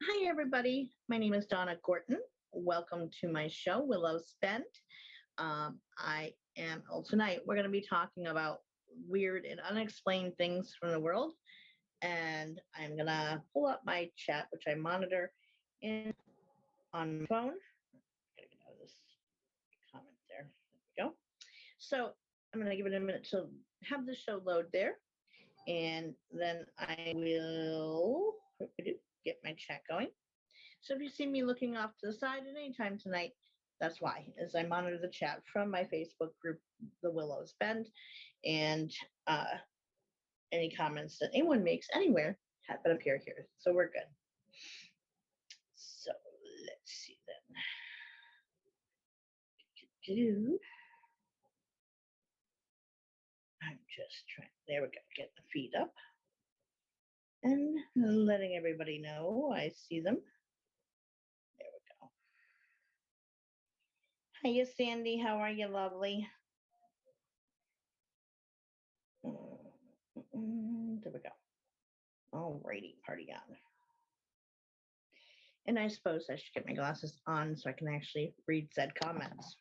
Hi, everybody. My name is Donna Gorton. Welcome to my show, Willows Spent. I am, tonight we're going to be talking about weird and unexplained things from the world. And I'm going to pull up my chat, which I monitor on my phone. Gotta get out of this comment there. There we go. So I'm going to give it a minute to have the show load there. And then I will get my chat going. So if you see me looking off to the side at any time tonight, that's why, as I monitor the chat from my Facebook group, The Willows Bend, and any comments that anyone makes anywhere happen appear here. So we're good. So let's see then. I'm just trying, there we go, get the feed up. And letting everybody know I see them. There we go. Hiya, Sandy. How are you, lovely? There we go. Alrighty, party on. And I suppose I should get my glasses on so I can actually read said comments.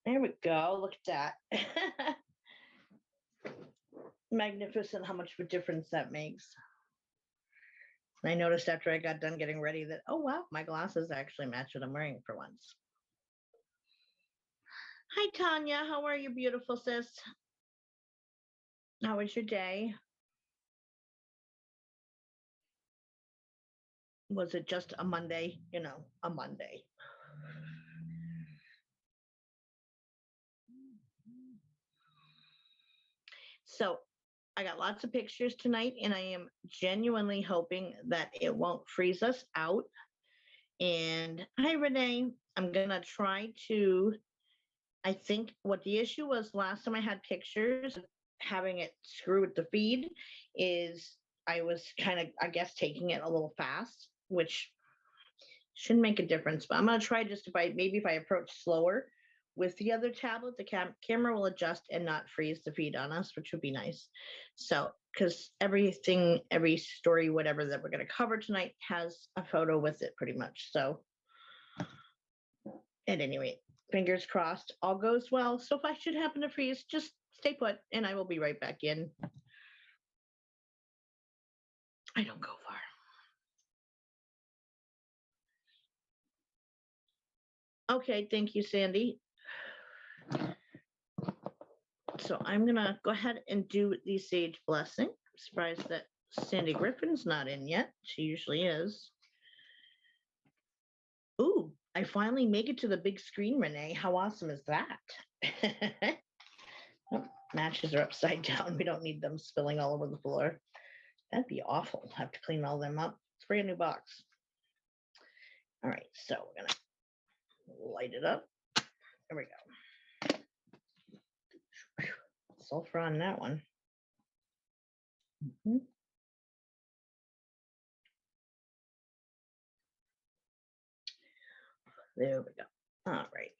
There we go. Look at that. Magnificent how much of a difference that makes. I noticed after I got done getting ready that, oh, wow, my glasses actually match what I'm wearing for once. Hi, Tanya. How are you, beautiful sis? How was your day? Was it just a Monday? You know, a Monday. So I got lots of pictures tonight, and I am genuinely hoping that it won't freeze us out. And hi, Renee. I'm going to try to, I think what the issue was last time I had pictures, having it screw with the feed, is I was kind of, I guess, taking it a little fast, which shouldn't make a difference. But I'm going to try just if I approach slower with the other tablet, the camera will adjust and not freeze the feed on us, which would be nice. So, because every story, whatever that we're going to cover tonight has a photo with it pretty much. So at any rate, fingers crossed, all goes well. So if I should happen to freeze, just stay put and I will be right back in. I don't go far. Okay, thank you, Sandy. So I'm going to go ahead and do the Sage Blessing. I'm surprised that Sandy Griffin's not in yet. She usually is. Ooh, I finally make it to the big screen, Renee. How awesome is that? Oh, matches are upside down. We don't need them spilling all over the floor. That'd be awful. I'll have to clean all them up. It's a brand new box. All right, so we're going to light it up. There we go. Sulfur on that one. There we go. All right.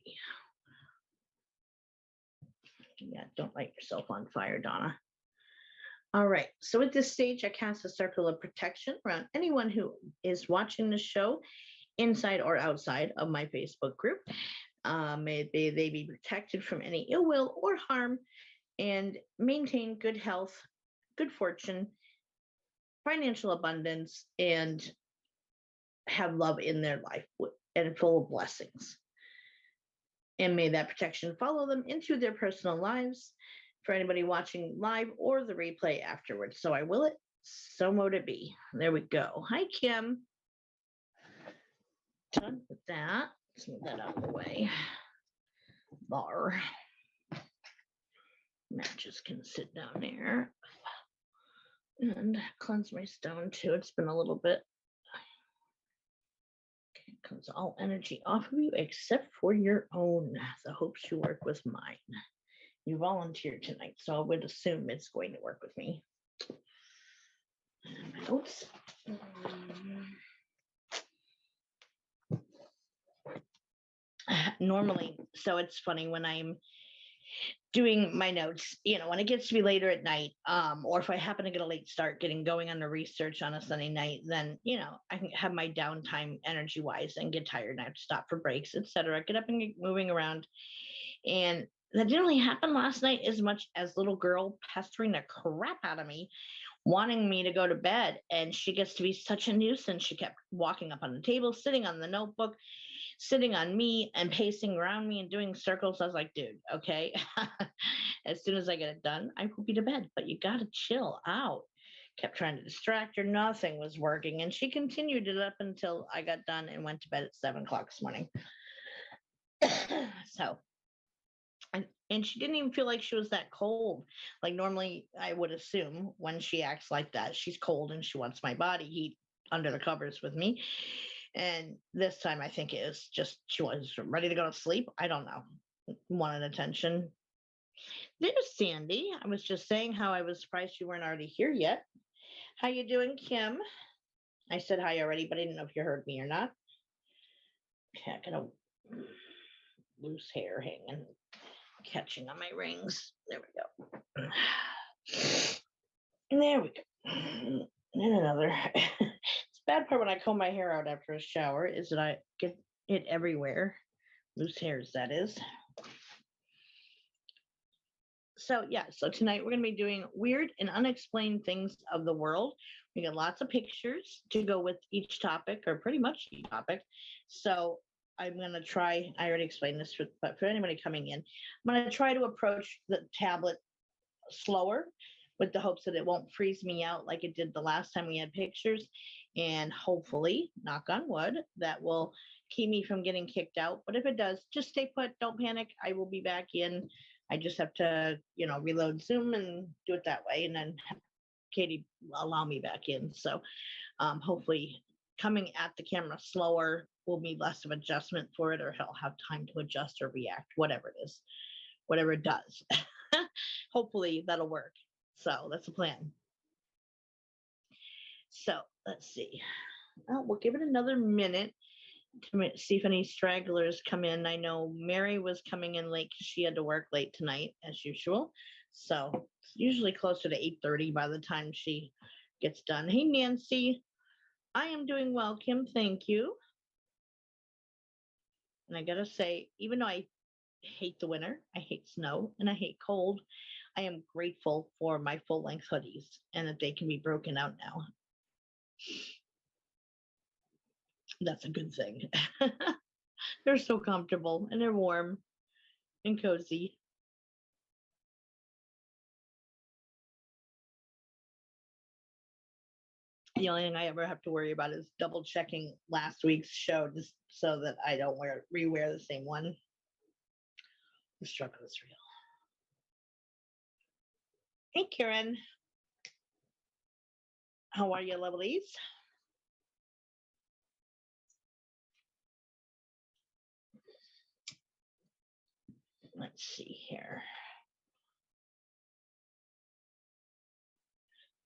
Yeah, don't light yourself on fire, Donna. All right, so at this stage, I cast a circle of protection around anyone who is watching the show inside or outside of my Facebook group. May they be protected from any ill will or harm and maintain good health, good fortune, financial abundance, and have love in their life and full of blessings. And may that protection follow them into their personal lives for anybody watching live or the replay afterwards. So I will it, so mote it be. There we go. Hi, Kim. Done with that. Let's move that out of the way. Bar. Matches can sit down there. And cleanse my stone too. It's been a little bit. Okay, cleanse all energy off of you except for your own. The hopes you work with mine. You volunteered tonight, so I would assume it's going to work with me. Oops. Normally, so it's funny when I'm doing my notes, when it gets to be later at night, or if I happen to get a late start getting going on the research on a Sunday night, then, I can have my downtime energy wise and get tired and I have to stop for breaks, etc. Get up and get moving around. And that didn't really happen last night as much as little girl pestering the crap out of me, wanting me to go to bed. And she gets to be such a nuisance. She kept walking up on the table, sitting on the notebook, sitting on me and pacing around me and doing circles. I was like, dude, okay. As soon as I get it done, I will be to bed, but you got to chill out. Kept trying to distract her. Nothing was working. And she continued it up until I got done and went to bed at 7 o'clock this morning. So, and she didn't even feel like she was that cold. Like normally I would assume when she acts like that, she's cold and she wants my body heat under the covers with me. And this time I think it was just she was ready to go to sleep. I don't know. Wanted attention. There's Sandy. I was just saying how I was surprised you weren't already here yet. How you doing, Kim? I said hi already, but I didn't know if you heard me or not. Okay, I got a loose hair hanging, catching on my rings. There we go. There we go. And another. It's a bad part when I comb my hair out after a shower is that I get it everywhere. Loose hairs, that is. So tonight we're going to be doing weird and unexplained things of the world. We got lots of pictures to go with each topic, or pretty much each topic. So I'm going to try, I already explained this, but for anybody coming in, I'm going to try to approach the tablet slower with the hopes that it won't freeze me out like it did the last time we had pictures. And hopefully, knock on wood, that will keep me from getting kicked out. But if it does, just stay put. Don't panic. I will be back in. I just have to, reload Zoom and do it that way. And then Katie allow me back in. So hopefully coming at the camera slower will be less of adjustment for it, or he'll have time to adjust or react, whatever it is, whatever it does. Hopefully that'll work. So that's the plan. So let's see. Well, we'll give it another minute to see if any stragglers come in. I know Mary was coming in late because she had to work late tonight, as usual. So it's usually closer to 8:30 by the time she gets done. Hey, Nancy. I am doing well, Kim. Thank you. And I got to say, even though I hate the winter, I hate snow, and I hate cold, I am grateful for my full-length hoodies and that they can be broken out now. That's a good thing. They're so comfortable and they're warm and cozy. The only thing I ever have to worry about is double checking last week's show just so that I don't rewear the same one. The struggle is real. Hey, Karen. How are you, lovelies? Let's see here.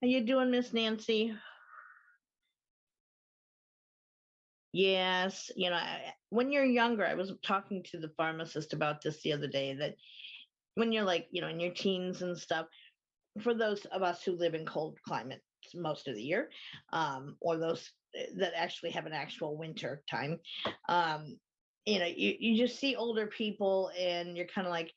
How you doing, Miss Nancy? Yes, when you're younger, I was talking to the pharmacist about this the other day, that when you're like, in your teens and stuff, for those of us who live in cold climates most of the year, or those that actually have an actual winter time, you just see older people and you're kind of like,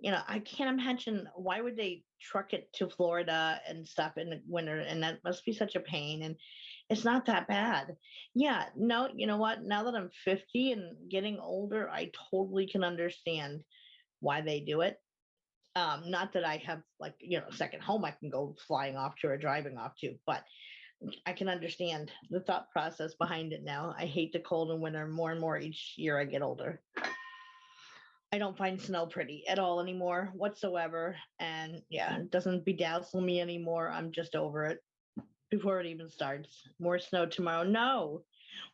I can't imagine why would they truck it to Florida and stuff in the winter, and that must be such a pain. And it's not that bad. Yeah, no, you know what? Now that I'm 50 and getting older, I totally can understand why they do it. Not that I have like, a second home I can go flying off to or driving off to, but I can understand the thought process behind it now. I hate the cold and winter more and more each year I get older. I don't find snow pretty at all anymore whatsoever. And yeah, it doesn't bedazzle me anymore. I'm just over it before it even starts. More snow tomorrow. No,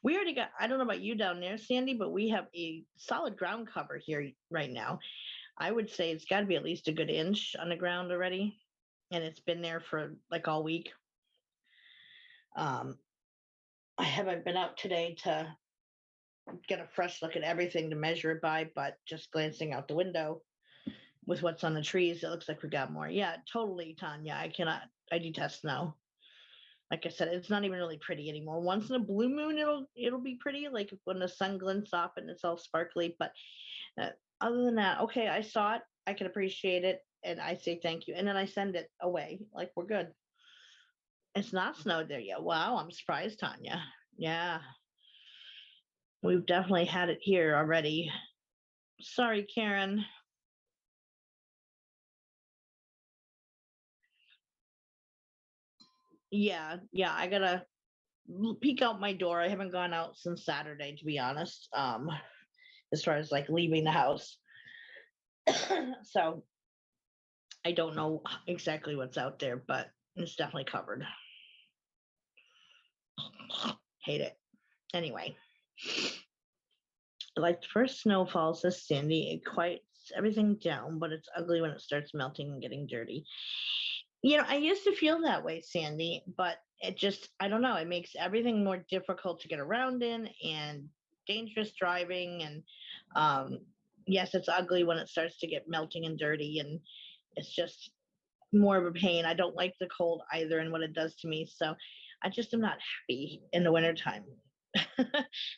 we already got, I don't know about you down there, Sandy, but we have a solid ground cover here right now. I would say it's got to be at least a good inch on the ground already. And it's been there for like all week. I haven't been out today to get a fresh look at everything to measure it by, but just glancing out the window, with what's on the trees, it looks like we got more. Yeah, totally, Tanya. I detest snow. Like I said, it's not even really pretty anymore. Once in a blue moon, it'll be pretty, like when the sun glints off and it's all sparkly. But uh, other than that, okay, I saw it, I can appreciate it, and I say thank you, and then I send it away. Like we're good. It's not snowed there yet. Wow, I'm surprised, Tanya. Yeah, we've definitely had it here already. Sorry, Karen. Yeah, I gotta peek out my door. I haven't gone out since Saturday, to be honest. As far as like leaving the house. So I don't know exactly what's out there, but it's definitely covered. Hate it. Anyway, like the first snowfall, says Sandy, it quiets everything down, but it's ugly when it starts melting and getting dirty. I used to feel that way, Sandy, but it just, I don't know, it makes everything more difficult to get around in and dangerous driving. And yes, it's ugly when it starts to get melting and dirty, and it's just more of a pain. I don't like the cold either and what it does to me. So I just am not happy in the wintertime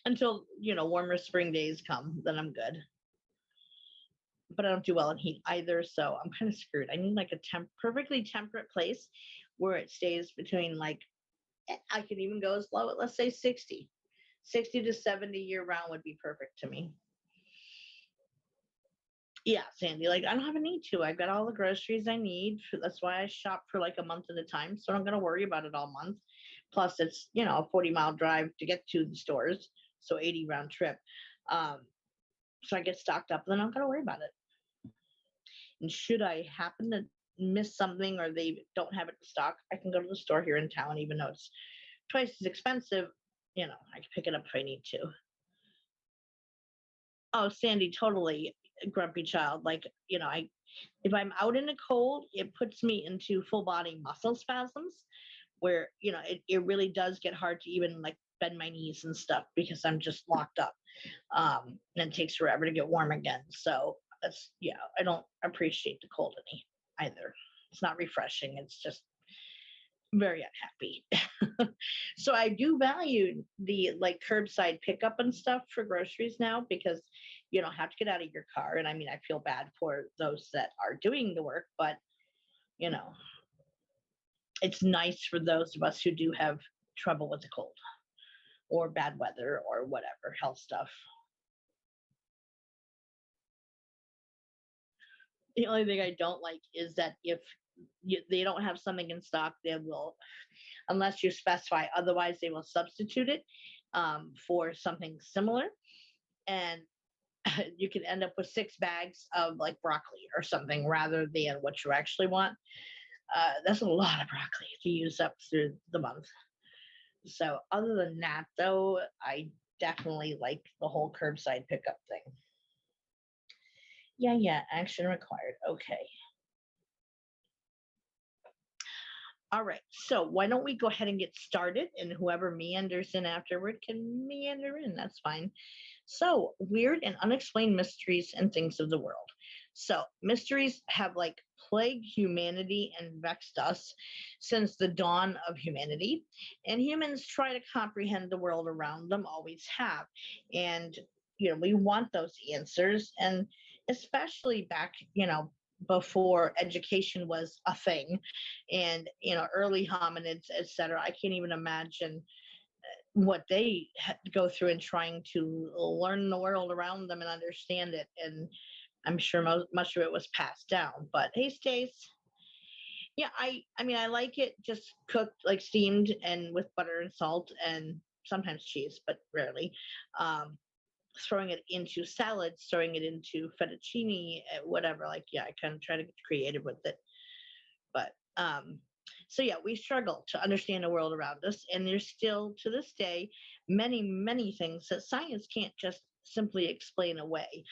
until, warmer spring days come, then I'm good. But I don't do well in heat either. So I'm kind of screwed. I need like a perfectly temperate place where it stays between like, I could even go as low at, let's say 60 to 70 year round would be perfect to me. Yeah, Sandy, like I don't have a need to. I've got all the groceries I need. That's why I shop for like a month at a time. So I'm going to worry about it all month. Plus, it's, a 40-mile drive to get to the stores. So 80 round trip. So I get stocked up, and then I'm going to worry about it. And should I happen to miss something or they don't have it in stock, I can go to the store here in town, even though it's twice as expensive. I can pick it up if I need to. Oh, Sandy, totally grumpy child. Like, if I'm out in the cold, it puts me into full body muscle spasms where, it really does get hard to even like bend my knees and stuff because I'm just locked up. And it takes forever to get warm again. So I don't appreciate the cold any either. It's not refreshing. It's just very unhappy. So I do value the like curbside pickup and stuff for groceries now because you don't have to get out of your car. And I mean, I feel bad for those that are doing the work, but you know, it's nice for those of us who do have trouble with the cold or bad weather or whatever health stuff. The only thing I don't like is that if they don't have something in stock, they will, unless you specify otherwise, they will substitute it for something similar. And you can end up with 6 bags of like broccoli or something rather than what you actually want. That's a lot of broccoli to use up through the month. So other than that, though, I definitely like the whole curbside pickup thing. Yeah, action required. Okay. All right. So why don't we go ahead and get started, and whoever meanders in afterward can meander in. That's fine. So, weird and unexplained mysteries and things of the world. So, mysteries have like plagued humanity and vexed us since the dawn of humanity. And humans try to comprehend the world around them, always have. And, we want those answers. And especially back, before education was a thing and, early hominids, etc. I can't even imagine what they go through in trying to learn the world around them and understand it. And I'm sure much of it was passed down. But hey, Stace, yeah, I mean, I like it just cooked, like steamed and with butter and salt and sometimes cheese, but rarely. Um, Throwing it into salads, throwing it into fettuccine, whatever. Like, yeah, I kind of try to get creative with it. But so yeah, we struggle to understand the world around us, and there's still to this day many things that science can't just simply explain away.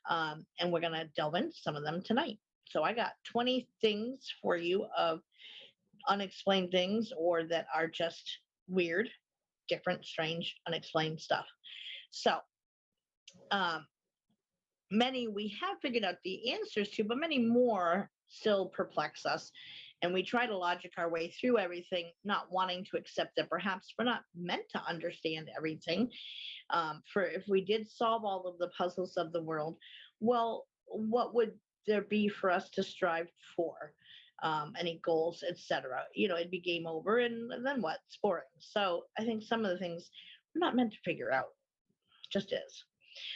And we're gonna delve into some of them tonight. So I got 20 things for you of unexplained things or that are just weird, different, strange, unexplained stuff. So many we have figured out the answers to, but many more still perplex us. And we try to logic our way through everything, not wanting to accept that perhaps we're not meant to understand everything. For if we did solve all of the puzzles of the world, well, what would there be for us to strive for? Any goals, etc. It'd be game over, and then what? It's boring. So I think some of the things we're not meant to figure out, just is.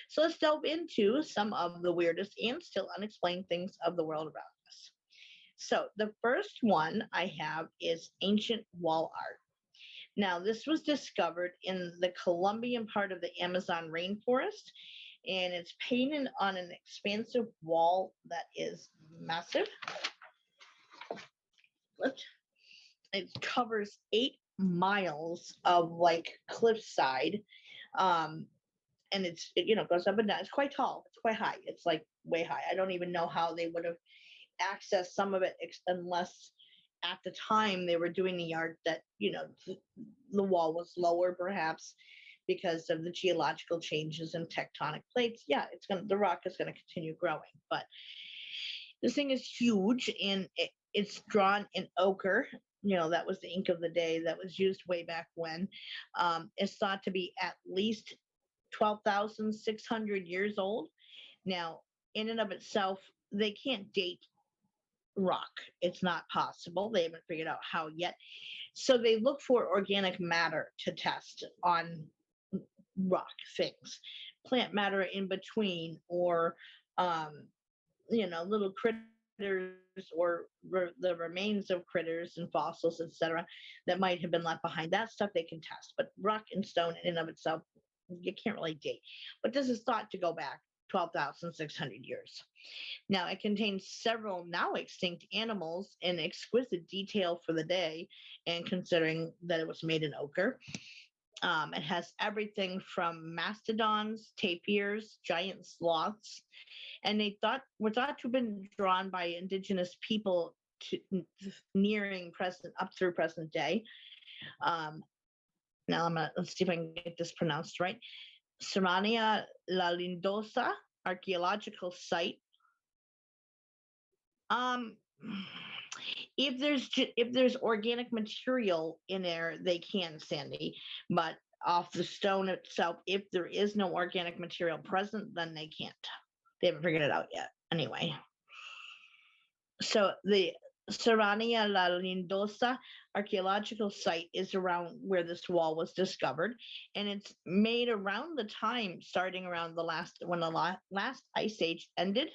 So let's delve into some of the weirdest and still unexplained things of the world around us. So the first one I have is ancient wall art. Now, this was discovered in the Colombian part of the Amazon rainforest, and it's painted on an expansive wall that is massive. It covers 8 miles of like cliffside, and it goes up and down. It's quite tall. It's quite high. It's like way high. I don't even know how they would have accessed some of it unless at the time they were doing the art that the wall was lower, perhaps because of the geological changes and tectonic plates. Yeah, the rock is going to continue growing, but this thing is huge, and it's drawn in ochre. That was the ink of the day that was used way back when. It's thought to be at least 12,600 years old. Now, in and of itself, they can't date rock. It's not possible. They haven't figured out how yet. So they look for organic matter to test on rock things, plant matter in between, or little critters, or the remains of critters and fossils, etc., that might have been left behind. That stuff they can test, but rock and stone in and of itself, you can't really date. But this is thought to go back 12,600 years. Now, it contains several now extinct animals in exquisite detail for the day, and considering that it was made in ochre. It has everything from mastodons, tapirs, giant sloths, and were thought to have been drawn by indigenous people up through present day. Now let's see if I can get this pronounced right. Serrania La Lindosa archaeological site. If there's organic material in there, they can, Sandy. But off the stone itself, if there is no organic material present, then they can't. They haven't figured it out yet. Anyway, so the Serrania La Lindosa archaeological site is around where this wall was discovered, and it's made around the time starting around when the last ice age ended.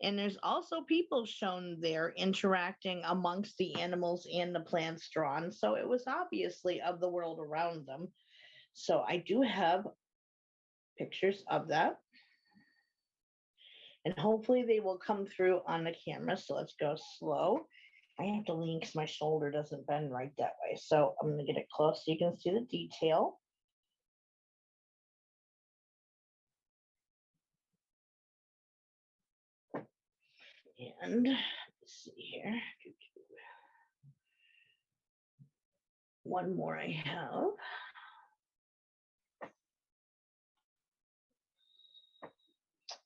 And there's also people shown there interacting amongst the animals and the plants drawn. So it was obviously of the world around them. So I do have pictures of that. And hopefully they will come through on the camera. So let's go slow. I have to lean because my shoulder doesn't bend right that way. So I'm going to get it close so you can see the detail. And let's see here. One more I have.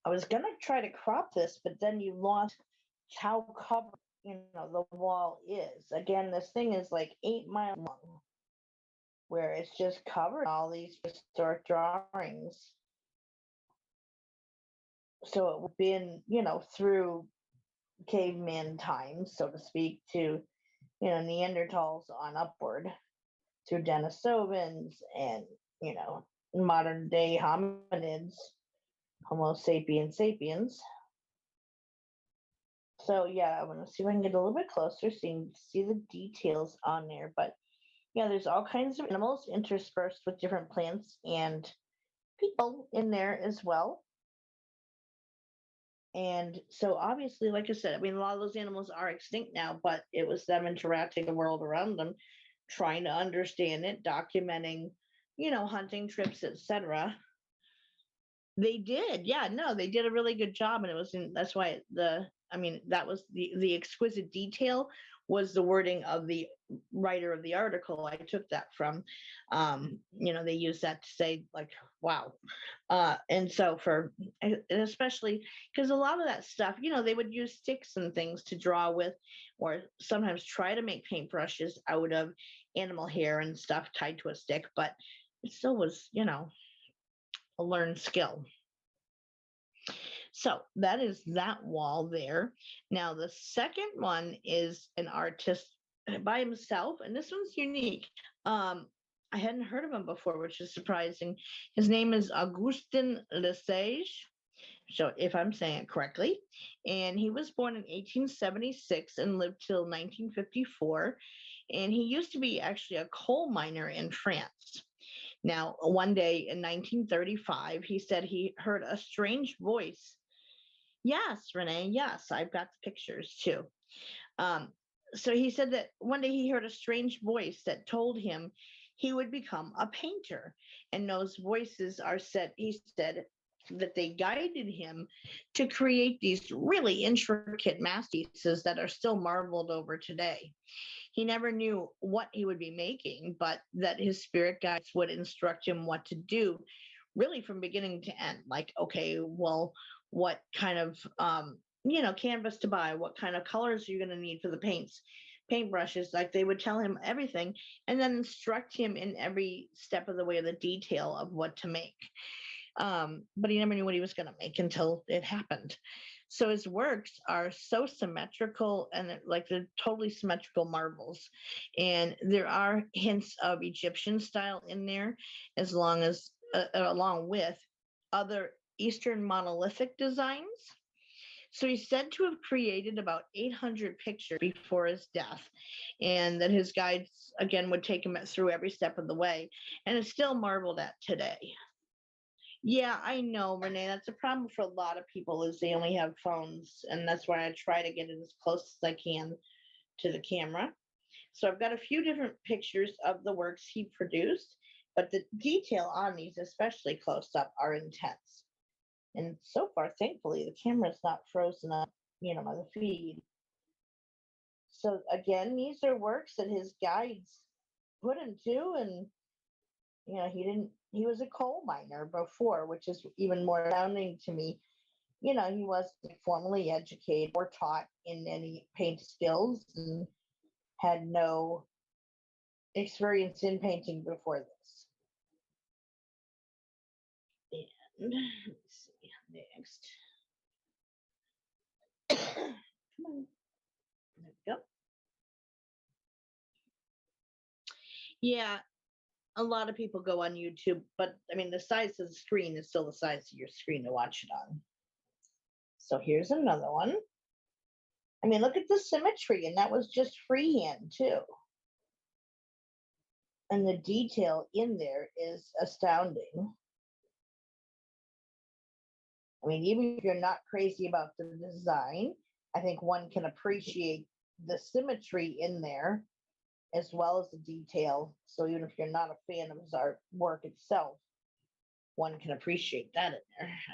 I was going to try to crop this, but then you lost how covered the wall is. Again, this thing is like 8 miles long, where it's just covered all these historic drawings. So it would have been, through caveman times, so to speak, to, Neanderthals on upward, through Denisovans and, modern day hominids, Homo sapiens sapiens. So yeah, I'm going to see if I can get a little bit closer so you can see the details on there. But yeah, there's all kinds of animals interspersed with different plants and people in there as well. And so obviously, like I said, a lot of those animals are extinct now, but it was them interacting the world around them, trying to understand it, documenting, hunting trips, etc. They did. Yeah, no, they did a really good job. And that's why that was the exquisite detail was the wording of the writer of the article I took that from. They use that to say, like, wow. And so and especially because a lot of that stuff, they would use sticks and things to draw with, or sometimes try to make paintbrushes out of animal hair and stuff tied to a stick, but it still was, a learned skill. So that is that wall there. Now, the second one is an artist by himself, and this one's unique. I hadn't heard of him before, which is surprising. His name is Augustine Le Sage, so if I'm saying it correctly. And he was born in 1876 and lived till 1954. And he used to be actually a coal miner in France. Now, one day in 1935, he said he heard a strange voice. Yes, Renee, yes, I've got the pictures too. So he said that one day he heard a strange voice that told him he would become a painter. And those voices he said that they guided him to create these really intricate masterpieces that are still marveled over today. He never knew what he would be making, but that his spirit guides would instruct him what to do, really from beginning to end. Like, okay, well, what kind of canvas to buy, what kind of colors are you going to need for the paintbrushes. Like, they would tell him everything and then instruct him in every step of the way of the detail of what to make. But he never knew what he was going to make until it happened. So his works are so symmetrical, and they're totally symmetrical marbles. And there are hints of Egyptian style in there, along with other Eastern monolithic designs. So he's said to have created about 800 pictures before his death, and that his guides, again, would take him through every step of the way, and it's still marveled at today. Yeah, I know, Renee. That's a problem for a lot of people, is they only have phones, and that's why I try to get it as close as I can to the camera. So I've got a few different pictures of the works he produced, but the detail on these, especially close up, are intense. And so far, thankfully, the camera's not frozen up, by the feed. So again, these are works that his guides put him to, and he was a coal miner before, which is even more astounding to me. He wasn't formally educated or taught in any paint skills and had no experience in painting before this. And let's see, next. Come on. There we go. Yeah, a lot of people go on YouTube, but I mean, the size of the screen is still the size of your screen to watch it on. So here's another one. I mean, look at the symmetry, and that was just freehand too. And the detail in there is astounding. I mean, even if you're not crazy about the design, I think one can appreciate the symmetry in there as well as the detail. So even if you're not a fan of his artwork itself, one can appreciate that in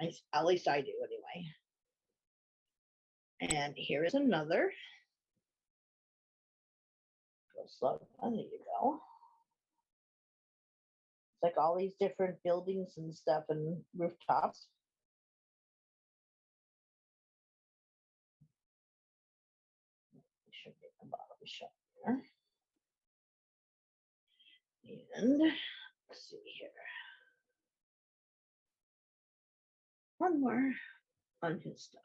there. At least I do anyway. And here is another. Go slow. There you go. It's like all these different buildings and stuff and rooftops. Should get the bottom shot here. And let's see here. One more on his stuff.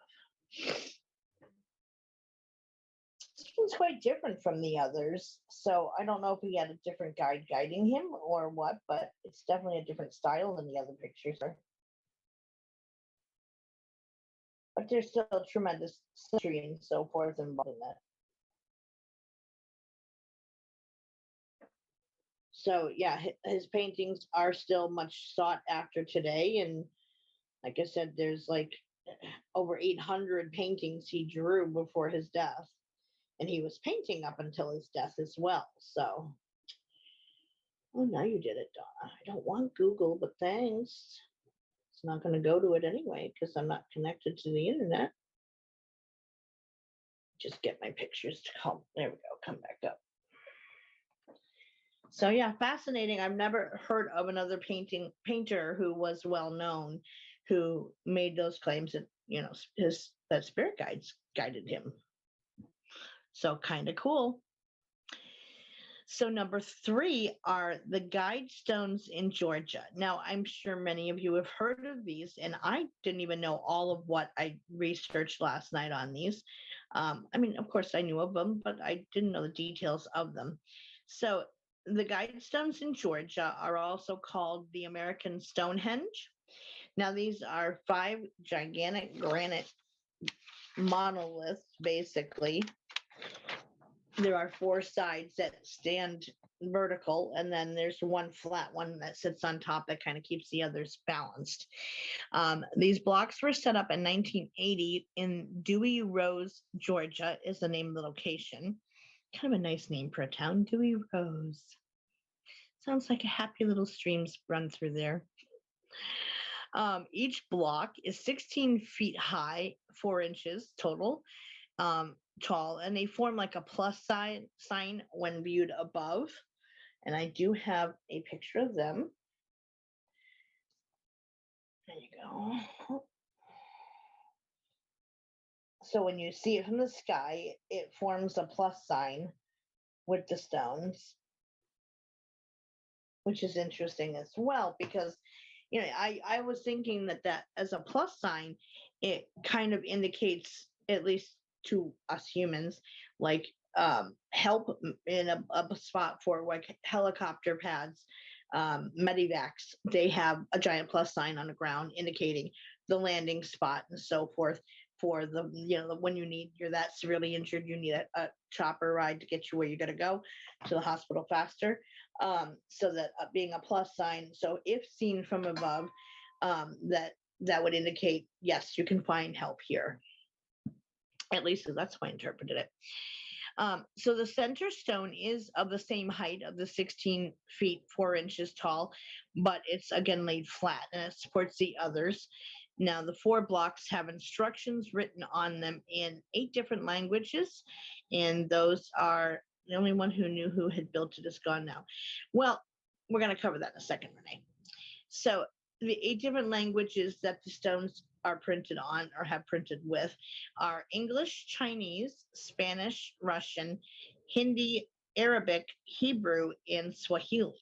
This one's quite different from the others, so I don't know if he had a different guide guiding him or what, but it's definitely a different style than the other pictures are. But there's still tremendous symmetry and so forth involved in that. So yeah, his paintings are still much sought after today, and like I said, there's like over 800 paintings he drew before his death, and he was painting up until his death as well. So, oh, now you did it, Donna. I don't want Google, but thanks. It's not going to go to it anyway because I'm not connected to the internet. just get my pictures to come. There we go. Come back up. So yeah, fascinating. I've never heard of another painter who was well known, who made those claims that that spirit guides guided him. So kind of cool. So number 3 are the Guidestones in Georgia. Now, I'm sure many of you have heard of these, and I didn't even know all of what I researched last night on these. I mean, of course, I knew of them, but I didn't know the details of them. So the Guidestones in Georgia are also called the American Stonehenge. Now, these are 5 gigantic granite monoliths, basically. There are 4 sides that stand vertical, and then there's one flat one that sits on top that kind of keeps the others balanced. These blocks were set up in 1980 in Dewey Rose, Georgia, is the name of the location. Kind of a nice name for a town, Dewey Rose. Sounds like a happy little streams run through there. Each block is 16 feet high, 4 inches total. Tall, and they form like a plus sign when viewed above. And I do have a picture of them. There you go. So when you see it from the sky, it forms a plus sign with the stones, which is interesting as well, because I was thinking that as a plus sign, it kind of indicates, at least to us humans, like help in a spot for like helicopter pads, medivacs. They have a giant plus sign on the ground indicating the landing spot and so forth for the when you're that severely injured, you need a chopper ride to get you where you got to go to the hospital faster. So that being a plus sign, so if seen from above, that would indicate, yes, you can find help here. At least that's how I interpreted it. So the center stone is of the same height of the 16 feet 4 inches tall, but it's again laid flat and it supports the others. Now the 4 blocks have instructions written on them in 8 different languages, and those are, the only one who knew who had built it is gone now. Well, we're going to cover that in a second, Renee. So the 8 different languages that the stones are printed on or have printed with are English, Chinese, Spanish, Russian, Hindi, Arabic, Hebrew, and Swahili.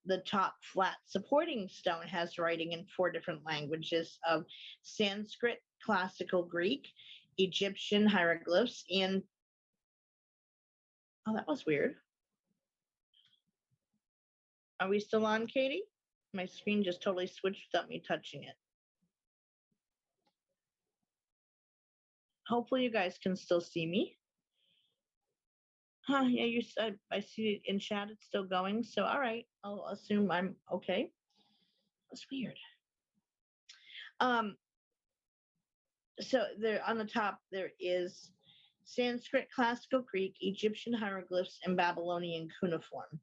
The top flat supporting stone has writing in 4 different languages of Sanskrit, Classical Greek, Egyptian hieroglyphs, and oh, that was weird. Are we still on, Katie? My screen just totally switched without me touching it. Hopefully you guys can still see me. Huh, yeah, I see it in chat, it's still going. So, all right, I'll assume I'm okay. That's weird. So there on the top, there is Sanskrit, Classical Greek, Egyptian hieroglyphs, and Babylonian cuneiform.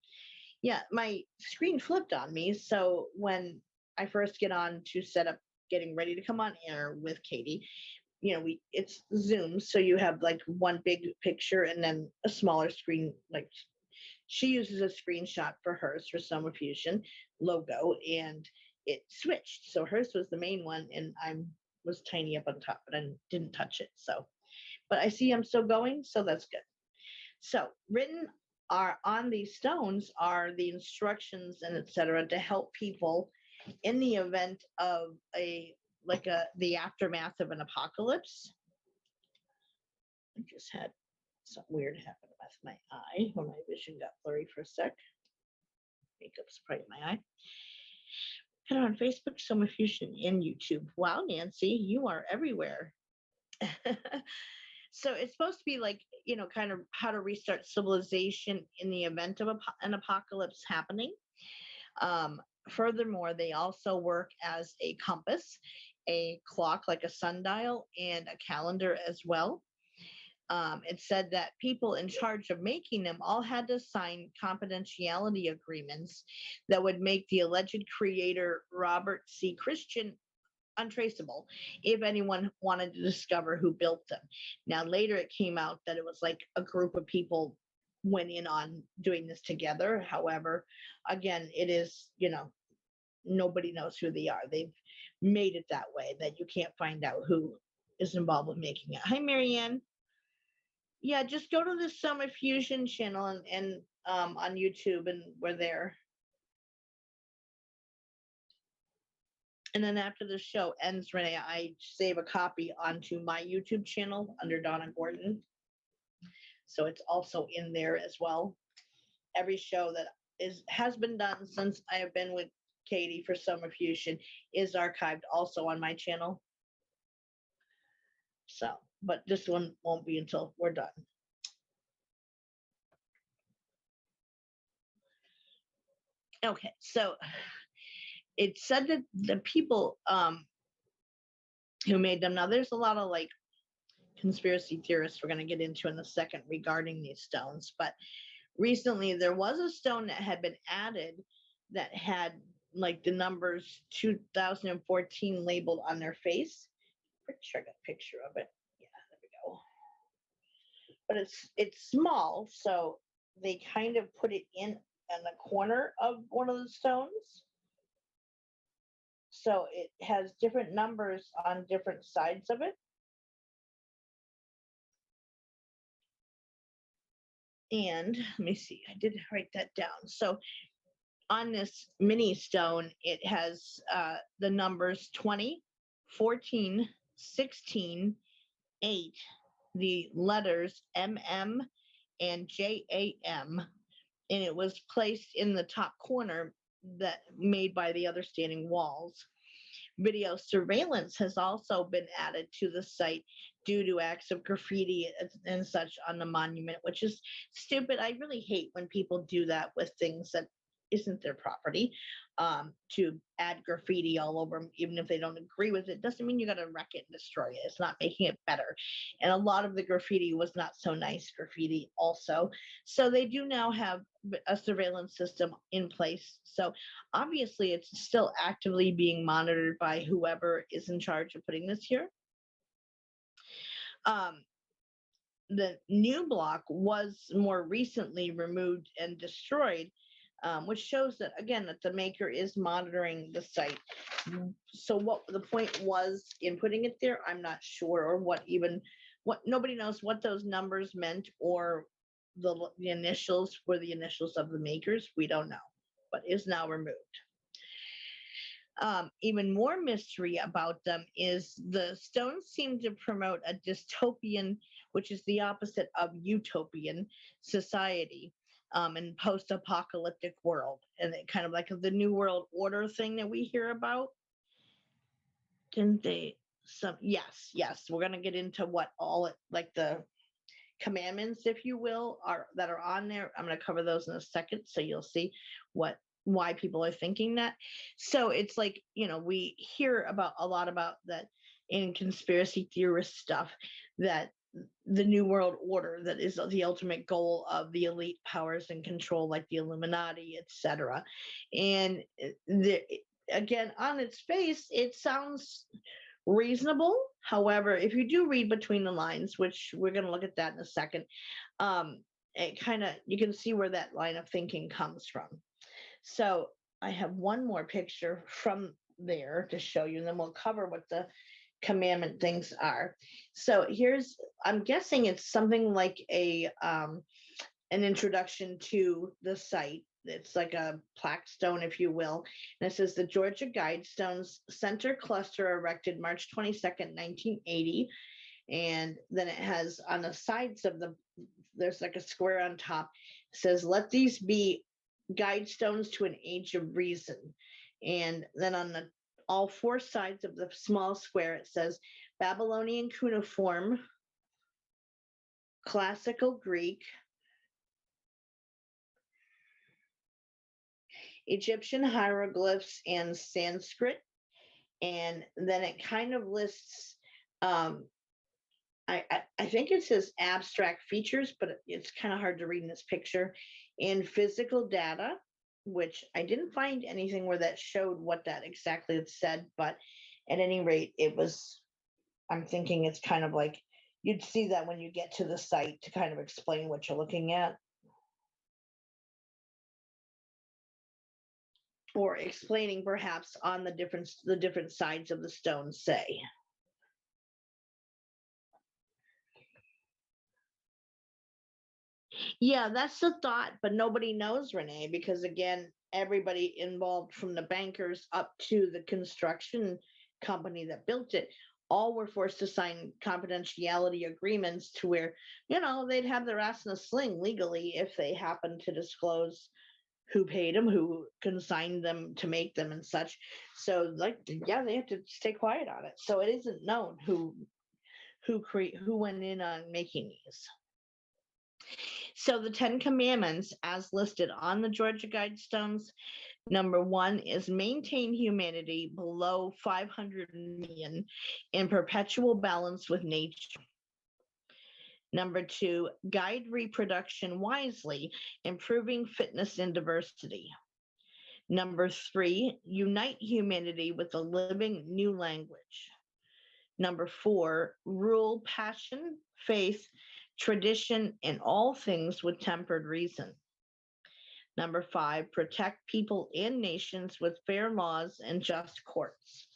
Yeah, my screen flipped on me. So when I first get on to set up getting ready to come on air with Katie, it's Zoom, so you have like one big picture and then a smaller screen. Like she uses a screenshot for hers for Soma Fusion logo, and it switched. So hers was the main one, and I was tiny up on top, but I didn't touch it. So, but I see I'm still going, so that's good. So written are on these stones are the instructions and etc. to help people in the event of the aftermath of an apocalypse. I just had something weird happen with my eye when my vision got blurry for a sec. Makeup spray in my eye. And on Facebook, Soma Fusion, and YouTube. Wow, Nancy, you are everywhere. So it's supposed to be like, kind of how to restart civilization in the event of an apocalypse happening. Furthermore, they also work as a compass, a clock like a sundial, and a calendar as well. It said that people in charge of making them all had to sign confidentiality agreements that would make the alleged creator, Robert C. Christian, untraceable if anyone wanted to discover who built them. Now, later it came out that it was like a group of people went in on doing this together. However, again, it is, nobody knows who they are. They've made it that way that you can't find out who is involved with making it. Hi, Marianne. Yeah, just go to the Soma Fusion channel and on YouTube, and we're there. And then after the show ends, Renee, I save a copy onto my YouTube channel under Donna Gorton. So it's also in there as well. Every show that has been done since I have been with Katie for Soma Fusion is archived also on my channel. So, but this one won't be until we're done. Okay, so it said that the people who made them, now there's a lot of like conspiracy theorists we're going to get into in a second regarding these stones, but recently there was a stone that had been added that had like the numbers 2014 labeled on their face. Pretty sure I got a picture of it. Yeah, there we go. But it's small, so they kind of put it in the corner of one of the stones. So it has different numbers on different sides of it. And let me see, I did write that down. So on this mini stone, it has the numbers 20, 14, 16, 8, the letters MM and JAM, and it was placed in the top corner that made by the other standing walls. Video surveillance has also been added to the site due to acts of graffiti and such on the monument, which is stupid. I really hate when people do that with things that isn't their property, to add graffiti all over them, even if they don't agree with it. Doesn't mean you got to wreck it and destroy it. It's not making it better. And a lot of the graffiti was not so nice graffiti also. So they do now have a surveillance system in place. So obviously it's still actively being monitored by whoever is in charge of putting this here. The new block was more recently removed and destroyed, which shows that, again, that the maker is monitoring the site. So what the point was in putting it there, I'm not sure, or what nobody knows what those numbers meant, or the initials were the initials of the makers. We don't know, but is now removed. Even more mystery about them is the stones seem to promote a dystopian, which is the opposite of utopian society, and post-apocalyptic world, and it kind of like the New World Order thing that we hear about. Didn't they? Yes, we're gonna get into what all it, like the commandments, if you will, that are on there. I'm gonna cover those in a second, so you'll see why people are thinking that. So it's like, we hear a lot about that in conspiracy theorist stuff, that the New World Order, that is the ultimate goal of the elite powers and control, like the Illuminati, etc. And again, on its face, it sounds reasonable. However, if you do read between the lines, which we're going to look at that in a second, it kind of, you can see where that line of thinking comes from. So I have one more picture from there to show you, and then we'll cover what the commandment things are. So here's, I'm guessing it's something like an introduction to the site. It's like a plaque stone, if you will. And it says the Georgia Guidestones Center Cluster erected March 22nd, 1980. And then it has on the sides of there's like a square on top. It says, let these be Guidestones to an age of reason. And then on all four sides of the small square, it says Babylonian cuneiform, Classical Greek, Egyptian hieroglyphs, and Sanskrit. And then it kind of lists, I think it says abstract features, but it's kind of hard to read in this picture, and physical data, which I didn't find anything where that showed what that exactly said, but at any rate, I'm thinking it's kind of like you'd see that when you get to the site to kind of explain what you're looking at. Or explaining perhaps on the different sides of the stone, say. Yeah, that's the thought, but nobody knows, Renee, because again, everybody involved from the bankers up to the construction company that built it, all were forced to sign confidentiality agreements to where, they'd have their ass in a sling legally if they happened to disclose who paid them, who consigned them to make them and such. So they have to stay quiet on it. So it isn't known who went in on making these. So the 10 Commandments, as listed on the Georgia Guidestones, number 1 is maintain humanity below 500 million in perpetual balance with nature. Number 2, guide reproduction wisely, improving fitness and diversity. Number 3, unite humanity with a living new language. Number 4, rule passion, faith, tradition, and all things with tempered reason. Number 5, protect people and nations with fair laws and just courts.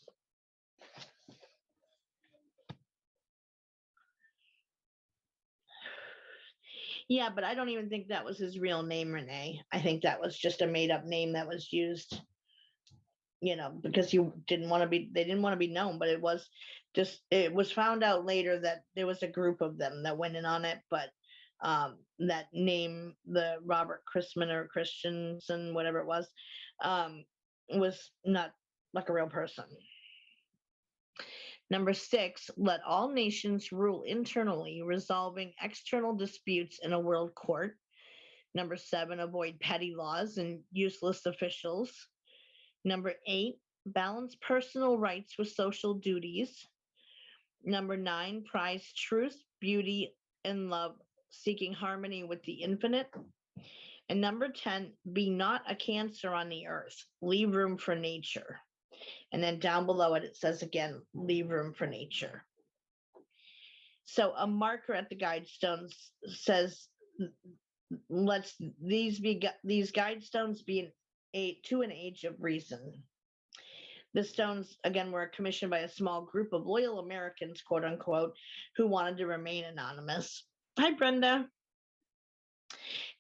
Yeah, but I don't even think that was his real name, Renee. I think that was just a made-up name that was used, because they didn't want to be known, but it was found out later that there was a group of them that went in on it, but that name, the Robert Christman or Christensen, whatever it was not like a real person. Number 6, let all nations rule internally, resolving external disputes in a world court. Number 7, avoid petty laws and useless officials. Number 8, balance personal rights with social duties. Number 9, prize truth, beauty, and love, seeking harmony with the infinite. And number 10, be not a cancer on the earth, leave room for nature. And then down below it says again, leave room for nature. So a marker at the Guidestones says, let's these Guidestones be to an age of reason. The stones, again, were commissioned by a small group of loyal Americans, quote unquote, who wanted to remain anonymous. Hi, Brenda.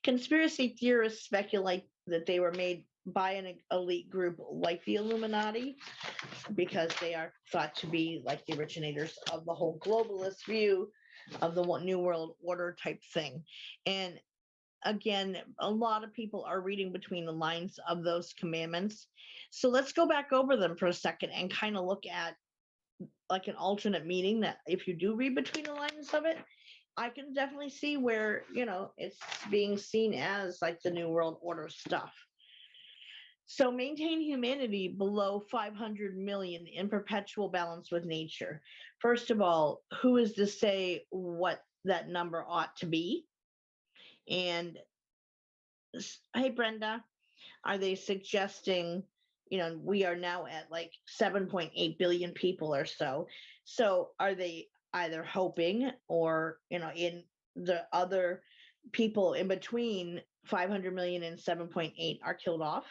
Conspiracy theorists speculate that they were made by an elite group like the Illuminati, because they are thought to be like the originators of the whole globalist view of the New World Order type thing. And again, a lot of people are reading between the lines of those commandments. So let's go back over them for a second and kind of look at like an alternate meaning that if you do read between the lines of it, I can definitely see where, it's being seen as like the New World Order stuff. So maintain humanity below 500 million in perpetual balance with nature. First of all, who is to say what that number ought to be? And hey, Brenda, are they suggesting, we are now at like 7.8 billion people or so. So are they either hoping or, in the other people in between 500 million and 7.8 are killed off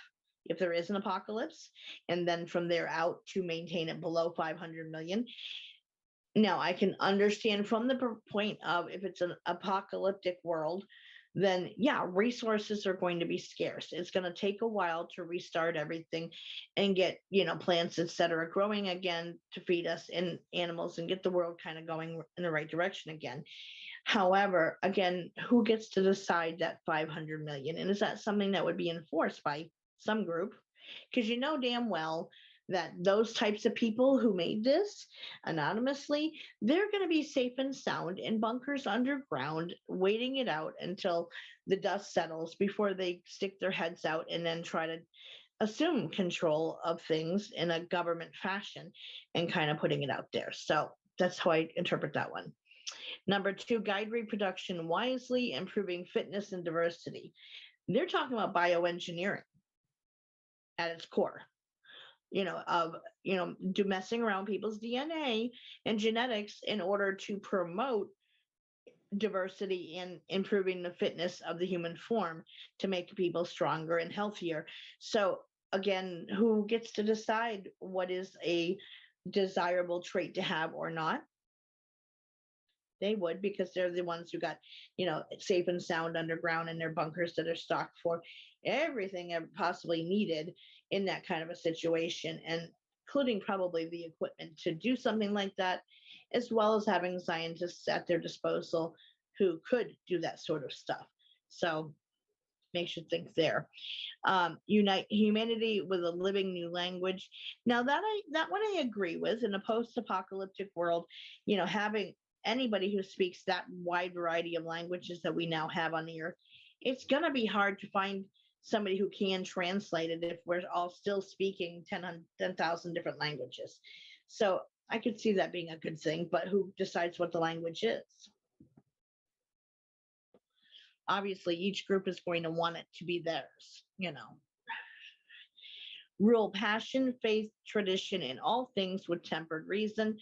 if there is an apocalypse, and then from there out to maintain it below 500 million. Now, I can understand from the point of if it's an apocalyptic world, then yeah, resources are going to be scarce. It's going to take a while to restart everything and get, plants, etc., growing again to feed us and animals and get the world kind of going in the right direction again. However, again, who gets to decide that 500 million? And is that something that would be enforced by some group? Because damn well that those types of people who made this anonymously, they're going to be safe and sound in bunkers underground, waiting it out until the dust settles before they stick their heads out and then try to assume control of things in a government fashion and kind of putting it out there. So that's how I interpret that one. Number 2, guide reproduction wisely, improving fitness and diversity. They're talking about bioengineering at its core. of, do messing around people's DNA and genetics in order to promote diversity and improving the fitness of the human form to make people stronger and healthier. So again, who gets to decide what is a desirable trait to have or not? They would, because they're the ones who got, safe and sound underground in their bunkers that are stocked for everything ever possibly needed in that kind of a situation, and including probably the equipment to do something like that, as well as having scientists at their disposal who could do that sort of stuff. So makes you think there. Unite humanity with a living new language. Now that one I agree with. In a post-apocalyptic world, having anybody who speaks that wide variety of languages that we now have on the earth, it's going to be hard to find somebody who can translate it if we're all still speaking 10,000 different languages. So I could see that being a good thing, but who decides what the language is? Obviously, each group is going to want it to be theirs, Rule passion, faith, tradition, in all things with tempered reason.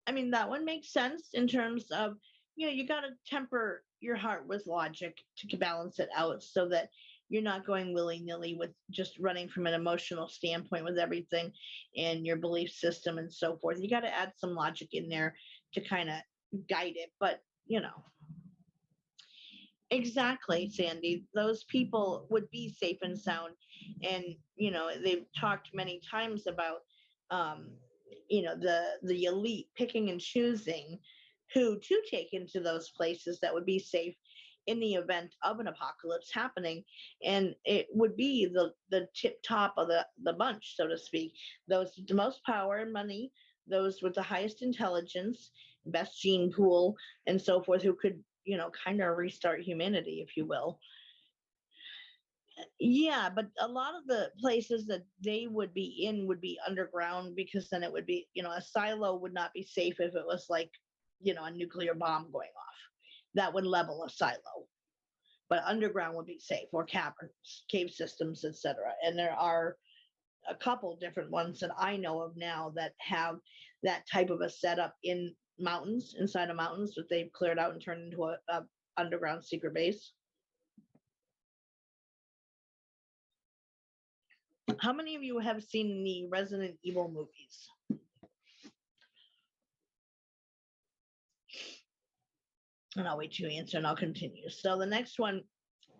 I mean, that one makes sense in terms of, you got to temper your heart with logic to balance it out so that you're not going willy-nilly with just running from an emotional standpoint with everything and your belief system and so forth. You got to add some logic in there to kind of guide it. But, exactly, Sandy. Those people would be safe and sound. And, they've talked many times about, the elite picking and choosing who to take into those places that would be safe in the event of an apocalypse happening. And it would be the tip top of the bunch, so to speak. Those with the most power and money, those with the highest intelligence, best gene pool, and so forth, who could, kind of restart humanity, if you will. Yeah, but a lot of the places that they would be in would be underground, because then it would be, a silo would not be safe if it was like, a nuclear bomb going off. That would level a silo. But underground would be safe, or caverns, cave systems, etc. And there are a couple different ones that I know of now that have that type of a setup in mountains, inside of mountains, that they've cleared out and turned into a underground secret base. How many of you have seen the Resident Evil movies? And I'll wait till you answer and I'll continue. So the next one,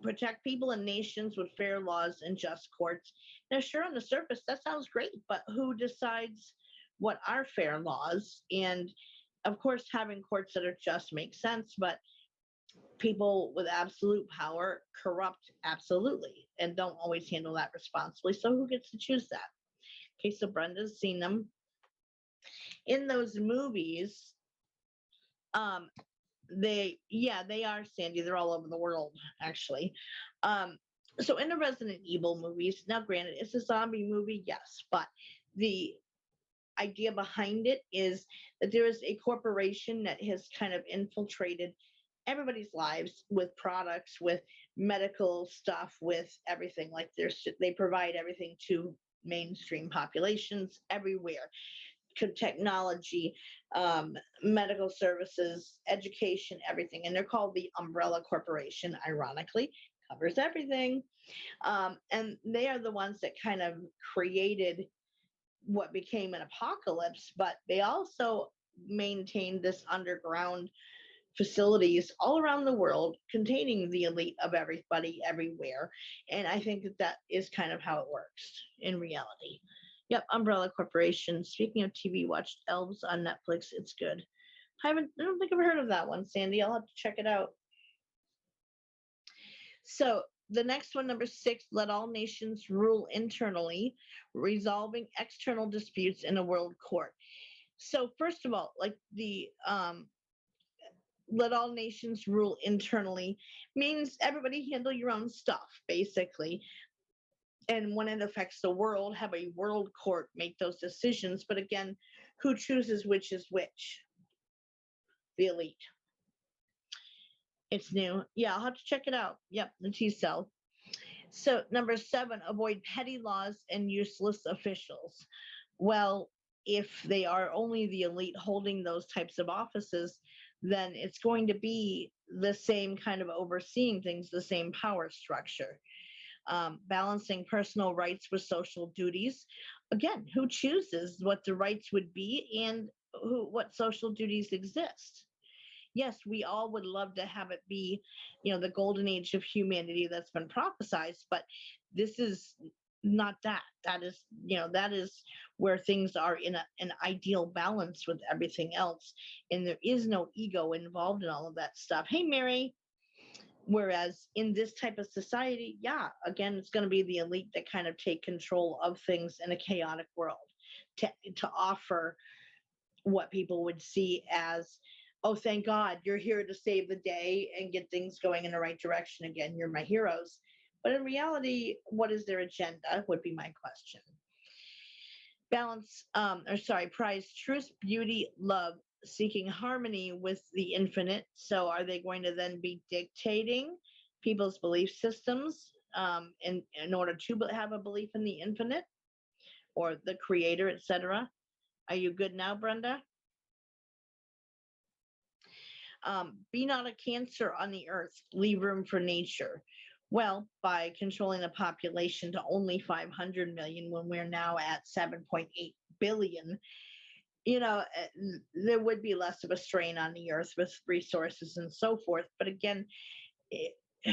protect people and nations with fair laws and just courts. Now, sure, on the surface, that sounds great, but who decides what are fair laws? And of course, having courts that are just makes sense, but people with absolute power corrupt absolutely and don't always handle that responsibly. So who gets to choose that? Okay, so Brenda's seen them. In those movies, they are, Sandy. They're all over the world, actually. So in the Resident Evil movies, now granted, it's a zombie movie, yes, but the idea behind it is that there is a corporation that has kind of infiltrated everybody's lives with products, with medical stuff, with everything. Like they provide everything to mainstream populations everywhere. Technology, medical services, education, everything. And they're called the Umbrella Corporation, ironically, covers everything. And they are the ones that kind of created what became an apocalypse, but they also maintained this underground facilities all around the world containing the elite of everybody everywhere. And I think that is kind of how it works in reality. Yep, Umbrella Corporation. Speaking of TV, watched Elves on Netflix. It's good. I don't think I've heard of that one, Sandy. I'll have to check it out. So the next one, number 6, let all nations rule internally, resolving external disputes in a world court. So first of all, like the let all nations rule internally means everybody handle your own stuff, basically. And when it affects the world, have a world court make those decisions. But again, who chooses which is which? The elite. It's new. Yeah, I'll have to check it out. Yep, the T-cell. So, number 7, avoid petty laws and useless officials. Well, if they are only the elite holding those types of offices, then it's going to be the same kind of overseeing things, the same power structure. Balancing personal rights with social duties. Again, who chooses what the rights would be and what social duties exist? Yes, we all would love to have it be, the golden age of humanity that's been prophesized, but this is not that. That is where things are in an ideal balance with everything else. And there is no ego involved in all of that stuff. Hey, Mary. Whereas in this type of society, yeah, again, it's going to be the elite that kind of take control of things in a chaotic world to offer what people would see as, oh, thank God, you're here to save the day and get things going in the right direction again. You're my heroes. But in reality, what is their agenda would be my question. Prize truth, beauty, love, seeking harmony with the infinite. So are they going to then be dictating people's belief systems in order to have a belief in the infinite or the creator, etc.? Are you good now, Brenda? Be not a cancer on the earth, leave room for nature. Well, by controlling the population to only 500 million when we're now at 7.8 billion, there would be less of a strain on the earth with resources and so forth. But again,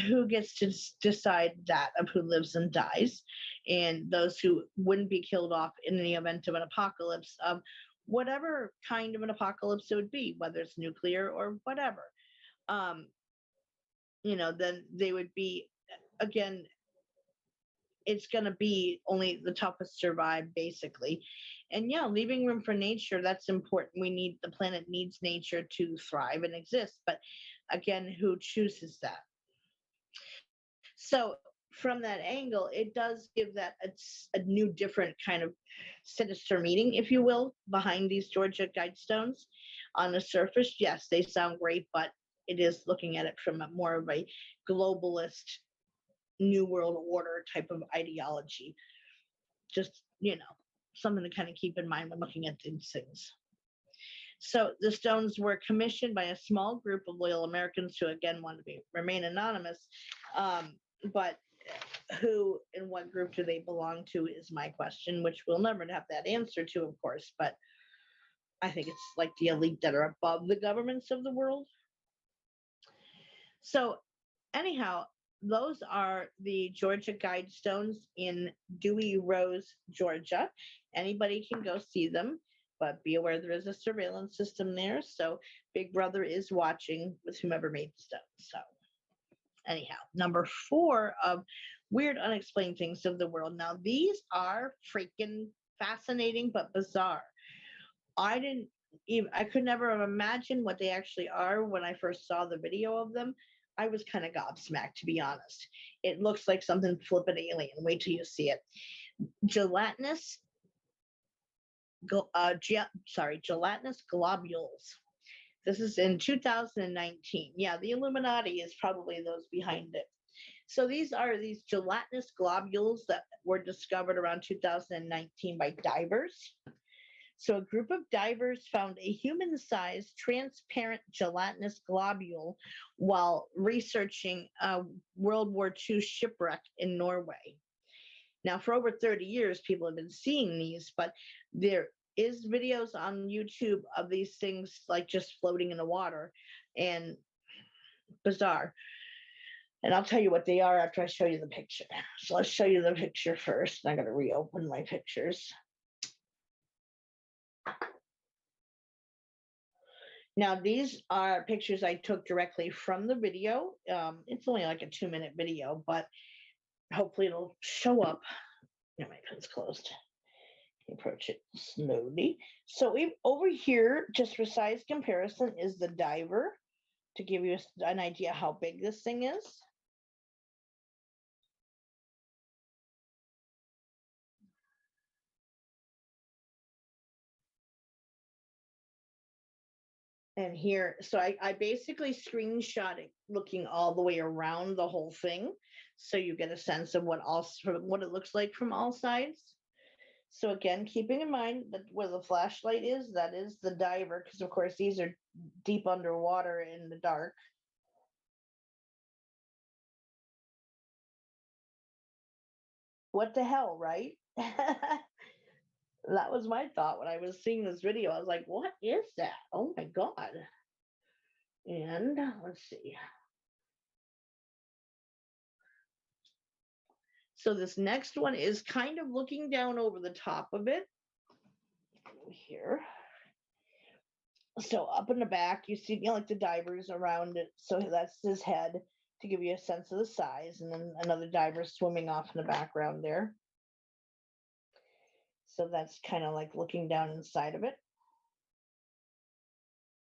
who gets to decide that of who lives and dies? And those who wouldn't be killed off in the event of an apocalypse, whatever kind of an apocalypse it would be, whether it's nuclear or whatever, then they would be, again, it's going to be only the toughest survive, basically. And yeah, leaving room for nature, that's important. The planet needs nature to thrive and exist. But again, who chooses that? So from that angle, it does give that a new, different kind of sinister meaning, if you will, behind these Georgia Guidestones. On the surface, yes, they sound great, but it is looking at it from more of a globalist, New World Order type of ideology. Just, something to kind of keep in mind when looking at these things. So the stones were commissioned by a small group of loyal Americans who, again, want to remain anonymous. But who and what group do they belong to is my question, which we'll never have that answer to, of course. But I think it's like the elite that are above the governments of the world. So anyhow, those are the Georgia Guidestones in Dewey Rose, Georgia. Anybody can go see them, but be aware there is a surveillance system there. So Big Brother is watching with whomever made the stones. So anyhow, number 4 of weird unexplained things of the world. Now, these are freaking fascinating but bizarre. I could never have imagined what they actually are when I first saw the video of them. I was kind of gobsmacked, to be honest. It looks like something flippin' alien. Wait till you see it. Gelatinous globules. This is in 2019. Yeah, the Illuminati is probably those behind it. So these are these gelatinous globules that were discovered around 2019 by divers. So a group of divers found a human-sized transparent gelatinous globule while researching a World War II shipwreck in Norway. Now, for over 30 years, people have been seeing these, but there is videos on YouTube of these things like just floating in the water, and bizarre. And I'll tell you what they are after I show you the picture. So let's show you the picture first. I'm going to reopen my pictures. Now, these are pictures I took directly from the video. It's only like a 2-minute video, but hopefully it'll show up. My pen's closed. Approach it slowly. So over here, just for size comparison, is the diver, to give you an idea how big this thing is. And here, so I basically screenshot it looking all the way around the whole thing, so you get a sense of what it looks like from all sides. So again, keeping in mind that where the flashlight is, that is the diver, because of course these are deep underwater in the dark. What the hell, right? That was my thought when I was seeing this video. I was like, what is that? Oh my God. And let's see. So this next one is kind of looking down over the top of it. Here. So up in the back, you see, like the divers around it. So that's his head to give you a sense of the size. And then another diver swimming off in the background there. So that's kind of like looking down inside of it.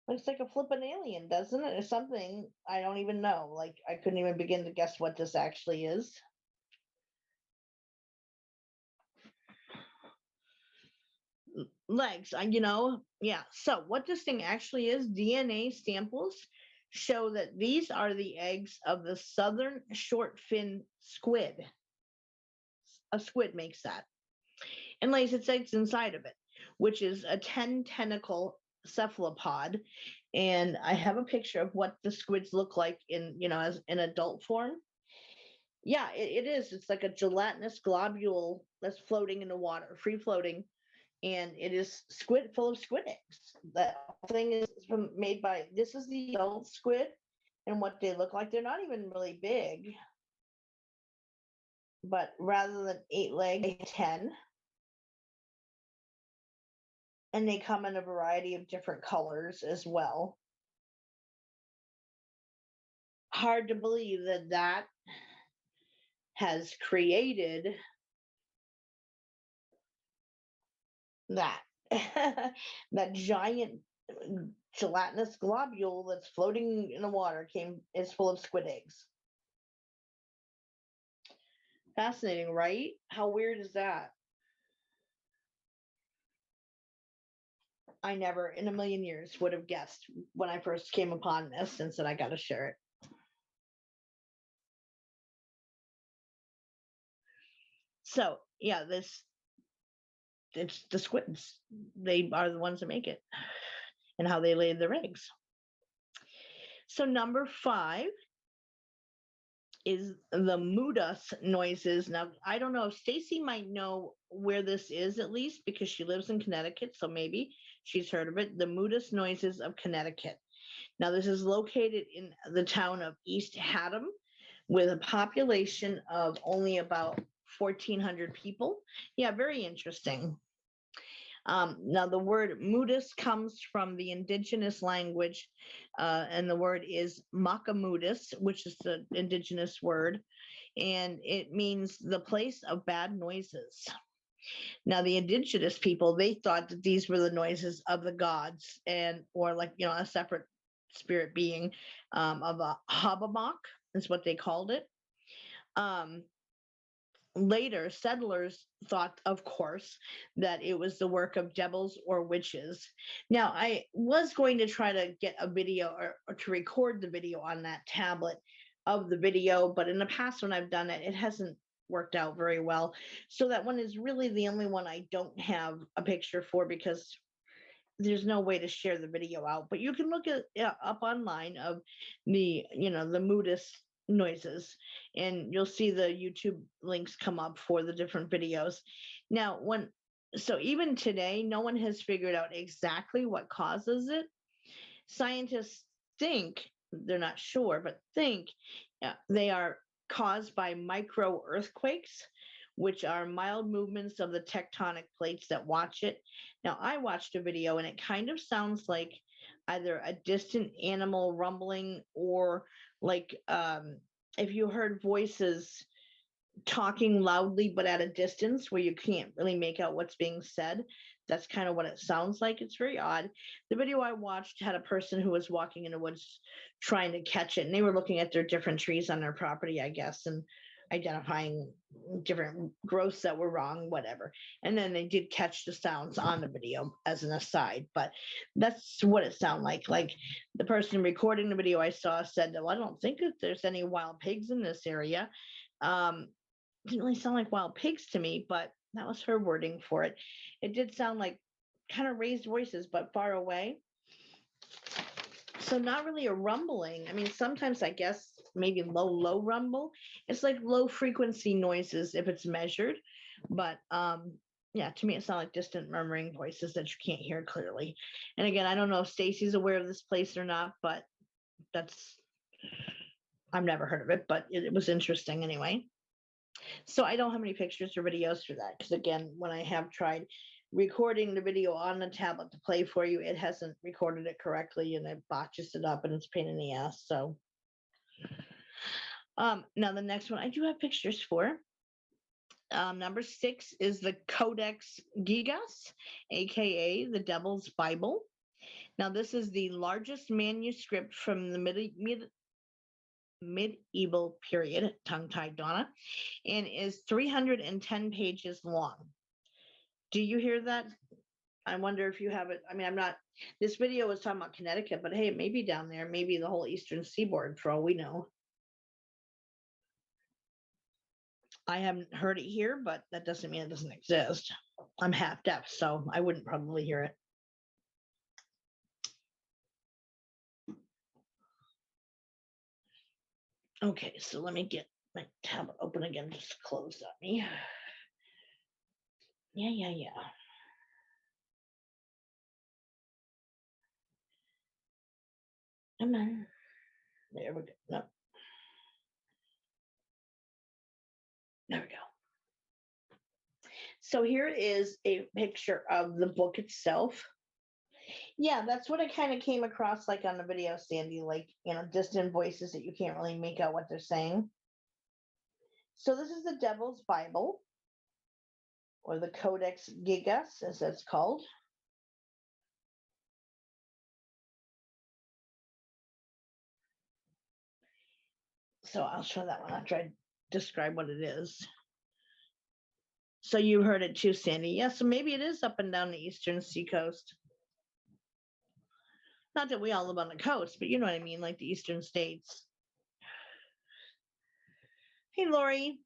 Looks like a flippin' alien, doesn't it? Or something. I don't even know. Like, I couldn't even begin to guess what this actually is. Legs, yeah. So what this thing actually is, DNA samples show that these are the eggs of the southern short fin squid. A squid makes that and lays its eggs inside of it, which is a 10 tentacle cephalopod. And I have a picture of what the squids look like as in adult form. Yeah, it is. It's like a gelatinous globule that's floating in the water, free floating. And it is full of squid eggs. That thing is made by, this is the adult squid and what they look like. They're not even really big, but rather than 8 legs, they have 10. And they come in a variety of different colors as well. Hard to believe that has created that. That giant gelatinous globule that's floating in the water is full of squid eggs. Fascinating, right? How weird is that? I never in a million years would have guessed when I first came upon this and said I got to share it. So yeah, it's the squids. They are the ones that make it and how they lay their eggs. So number 5 is the Mudas noises. Now, I don't know if Stacy might know where this is, at least because she lives in Connecticut, so maybe she's heard of it. The Mudas noises of Connecticut. Now, this is located in the town of East Haddam with a population of only about 1,400 people. Yeah, very interesting. Now, the word Mudas comes from the indigenous language, and the word is Makamudis, which is the indigenous word, and it means the place of bad noises. Now, the indigenous people, they thought that these were the noises of the gods or like, a separate spirit being of a Habamok is what they called it. Later, settlers thought, of course, that it was the work of devils or witches. Now, I was going to try to get a video or to record the video on that tablet of the video, but in the past when I've done it, it hasn't worked out very well. So that one is really the only one I don't have a picture for because there's no way to share the video out. But you can look it up online of the Mudas noises, and you'll see the YouTube links come up for the different videos. Now, so even today, no one has figured out exactly what causes it. Scientists think, they're not sure, but think they are caused by micro earthquakes, which are mild movements of the tectonic plates that watch it. Now, I watched a video and it kind of sounds like either a distant animal rumbling or like if you heard voices talking loudly but at a distance where you can't really make out what's being said. That's kind of what it sounds like. It's very odd. The video I watched had a person who was walking in the woods trying to catch it, and they were looking at their different trees on their property, I guess, and identifying different growths that were wrong, whatever. And then they did catch the sounds on the video as an aside, but that's what it sounded like. Like the person recording the video I saw said, well, I don't think that there's any wild pigs in this area. Didn't really sound like wild pigs to me, but that was her wording for it. It did sound like kind of raised voices, but far away. So not really a rumbling. I mean, sometimes I guess maybe low rumble. It's like low frequency noises if it's measured. But yeah, to me it sounded like distant murmuring voices that you can't hear clearly. And again, I don't know if Stacy's aware of this place or not, but I've never heard of it, but it was interesting anyway. So I don't have any pictures or videos for that, because again, when I have tried recording the video on the tablet to play for you, it hasn't recorded it correctly and it botches it up and it's a pain in the ass. So now the next one I do have pictures for. Number 6 is the Codex Gigas, aka the Devil's Bible. Now this is the largest manuscript from the medieval period, tongue-tied Donna, and is 310 pages long. Do you hear that? I wonder if you have it. I mean, this video was talking about Connecticut, but hey, it may be down there, maybe the whole eastern seaboard for all we know. I haven't heard it here, but that doesn't mean it doesn't exist. I'm half deaf, so I wouldn't probably hear it. Okay, so let me get my tablet open again, just closed on me. Yeah. Come on. There we go. No. There we go. So here is a picture of the book itself. Yeah, that's what I kind of came across like on the video, Sandy, like, distant voices that you can't really make out what they're saying. So this is the Devil's Bible, or the Codex Gigas, as it's called. So I'll show that one after I describe what it is. So you heard it too, Sandy. Yeah, so maybe it is up and down the eastern seacoast. Not that we all live on the coast, but you know what I mean, like the eastern states. Hey, Lori.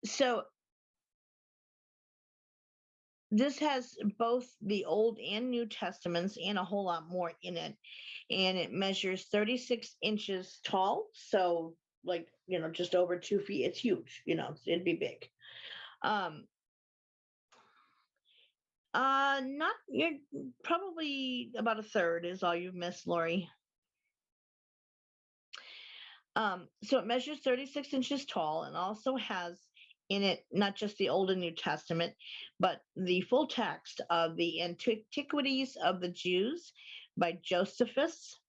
So this has both the Old and New Testaments and a whole lot more in it. And it measures 36 inches tall. So like, just over 2 feet. It's huge, it'd be big. You're probably about a third is all you've missed, Lori. So it measures 36 inches tall and also has in it not just the Old and New Testament, but the full text of the Antiquities of the Jews by Josephus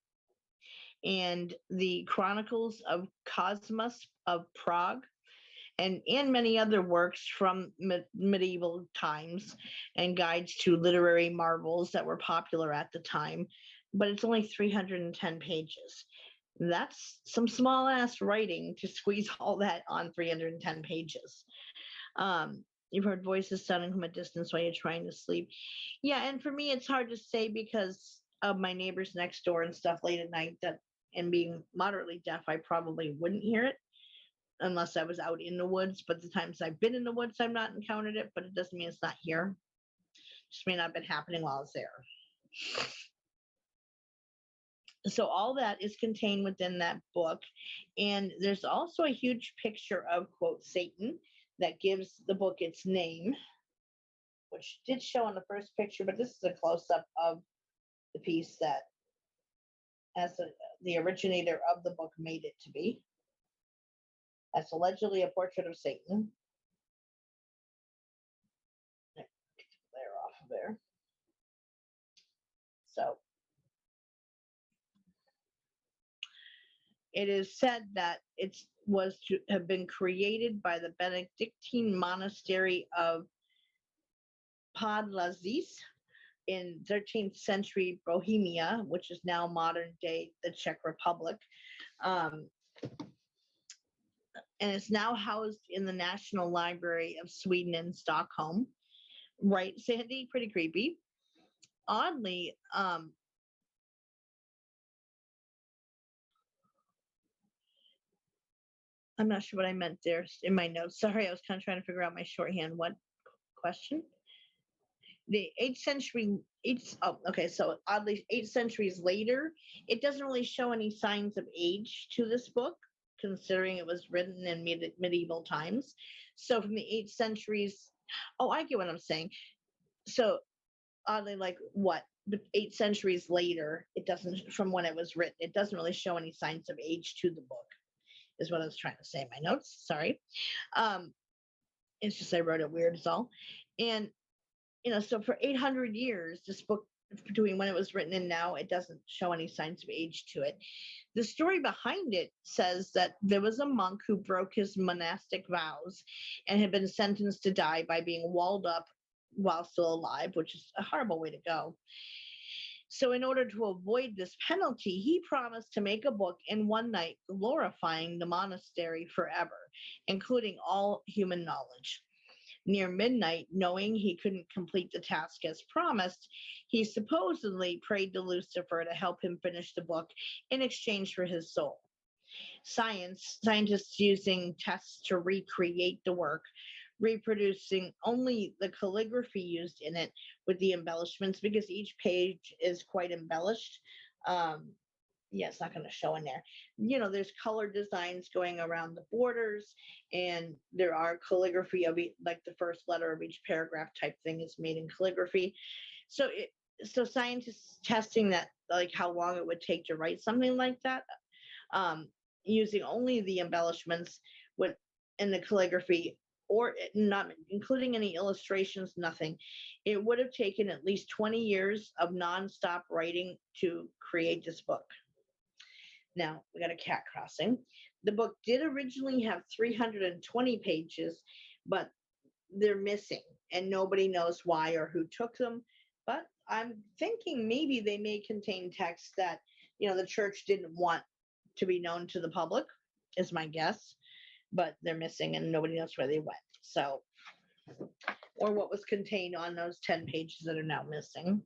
and the Chronicles of Cosmas of Prague, and many other works from medieval times and guides to literary marvels that were popular at the time. But it's only 310 pages. That's some small ass writing to squeeze all that on 310 pages. You've heard voices sounding from a distance while you're trying to sleep. Yeah, and for me, it's hard to say because of my neighbors next door and stuff late at night, and being moderately deaf, I probably wouldn't hear it unless I was out in the woods. But the times I've been in the woods, I've not encountered it, but it doesn't mean it's not here. It just may not have been happening while I was there. So all that is contained within that book. And there's also a huge picture of, quote, Satan that gives the book its name, which did show on the first picture, but this is a close-up of the piece that, as the originator of the book made it to be. That's allegedly a portrait of Satan. Get the glare off of there. So it is said that it was to have been created by the Benedictine monastery of Podlazice in 13th century Bohemia, which is now modern day the Czech Republic. and it's now housed in the National Library of Sweden in Stockholm. Right, Sandy? Pretty creepy. Oddly, I'm not sure what I meant there in my notes. Sorry, I was kind of trying to figure out my shorthand. What question? The 8th century, okay, so oddly, 8 centuries later, it doesn't really show any signs of age to this book, considering it was written in medieval times. So from the 8 centuries, oh, I get what I'm saying. So oddly, like what? The 8 centuries later, it doesn't, from when it was written, it doesn't really show any signs of age to the book, is what I was trying to say in my notes. Sorry. It's just I wrote it weird, is all. And so for 800 years, this book, between when it was written and now, it doesn't show any signs of age to it. The story behind it says that there was a monk who broke his monastic vows and had been sentenced to die by being walled up while still alive, which is a horrible way to go. So in order to avoid this penalty, he promised to make a book in one night glorifying the monastery forever, including all human knowledge. Near midnight, knowing he couldn't complete the task as promised, he supposedly prayed to Lucifer to help him finish the book in exchange for his soul. Scientists using tests to recreate the work, reproducing only the calligraphy used in it with the embellishments, because each page is quite embellished. Yeah, it's not going to show in there. There's color designs going around the borders, and there are calligraphy of like the first letter of each paragraph type thing is made in calligraphy. So scientists testing that, like how long it would take to write something like that, using only the embellishments with in the calligraphy, or not including any illustrations, nothing. It would have taken at least 20 years of nonstop writing to create this book. Now, we got a cat crossing. The book did originally have 320 pages, but they're missing, and nobody knows why or who took them. But I'm thinking maybe they may contain text that, the church didn't want to be known to the public, is my guess. But they're missing, and nobody knows where they went. So, or what was contained on those 10 pages that are now missing.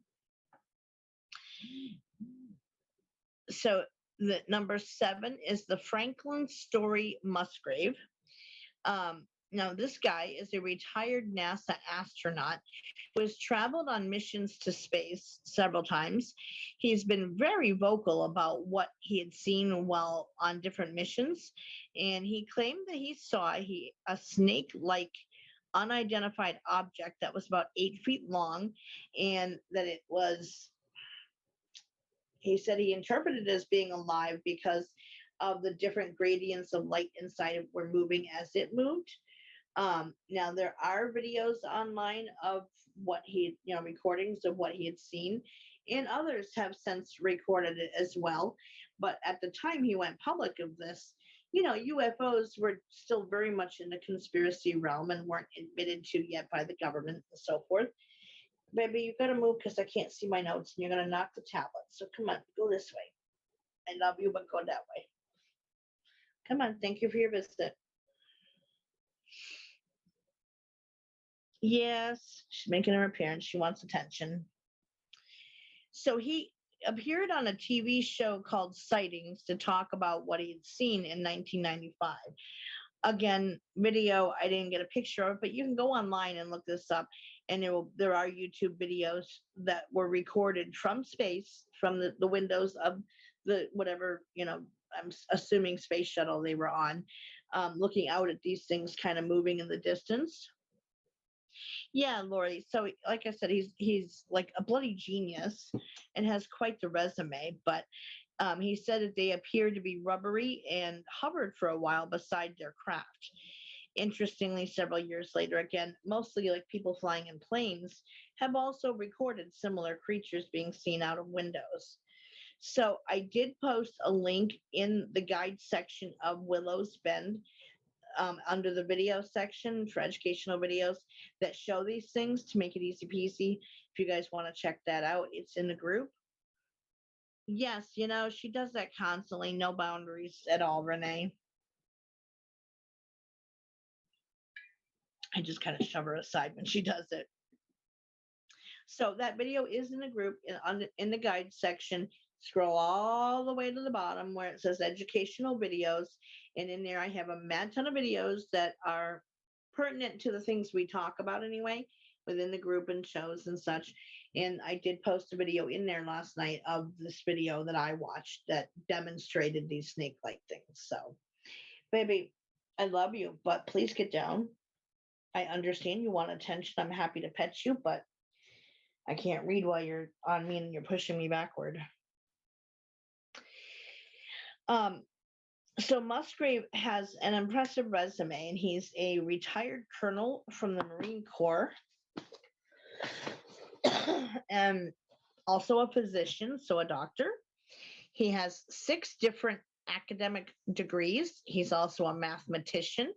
So, the number 7 is the Franklin Story Musgrave. Now, this guy is a retired NASA astronaut who has traveled on missions to space several times. He's been very vocal about what he had seen while on different missions, and he claimed that he saw a snake-like unidentified object that was about 8 feet long, and that it was, he said he interpreted it as being alive because of the different gradients of light inside it were moving as it moved. Now there are videos online of what he, recordings of what he had seen, and others have since recorded it as well. But at the time he went public of this, UFOs were still very much in the conspiracy realm and weren't admitted to yet by the government and so forth. Baby, you gotta move because I can't see my notes and you're gonna knock the tablet. So come on, go this way. I love you, but go that way. Come on, thank you for your visit. Yes, she's making her appearance. She wants attention. So he appeared on a TV show called Sightings to talk about what he had seen in 1995. Again, video, I didn't get a picture of it, but you can go online and look this up, and there are YouTube videos that were recorded from space, from the windows of the whatever, I'm assuming space shuttle they were on, looking out at these things kind of moving in the distance. Yeah, Lori. So, like I said, he's like a bloody genius and has quite the resume. But he said that they appeared to be rubbery and hovered for a while beside their craft. Interestingly, several years later, again, mostly like people flying in planes, have also recorded similar creatures being seen out of windows. So I did post a link in the guide section of Willows Bend, under the video section for educational videos that show these things to make it easy peasy. If you guys want to check that out, it's in the group. Yes, she does that constantly. No boundaries at all, Renee. I just kind of shove her aside when she does it. So that video is in a group in the guide section. Scroll all the way to the bottom where it says educational videos. And in there, I have a mad ton of videos that are pertinent to the things we talk about anyway, within the group and shows and such. And I did post a video in there last night of this video that I watched that demonstrated these snake-like things. So, baby, I love you, but please get down. I understand you want attention. I'm happy to pet you, but I can't read while you're on me and you're pushing me backward. So Musgrave has an impressive resume, and he's a retired colonel from the Marine Corps, and also a physician, so a doctor. He has 6 different academic degrees. He's also a mathematician,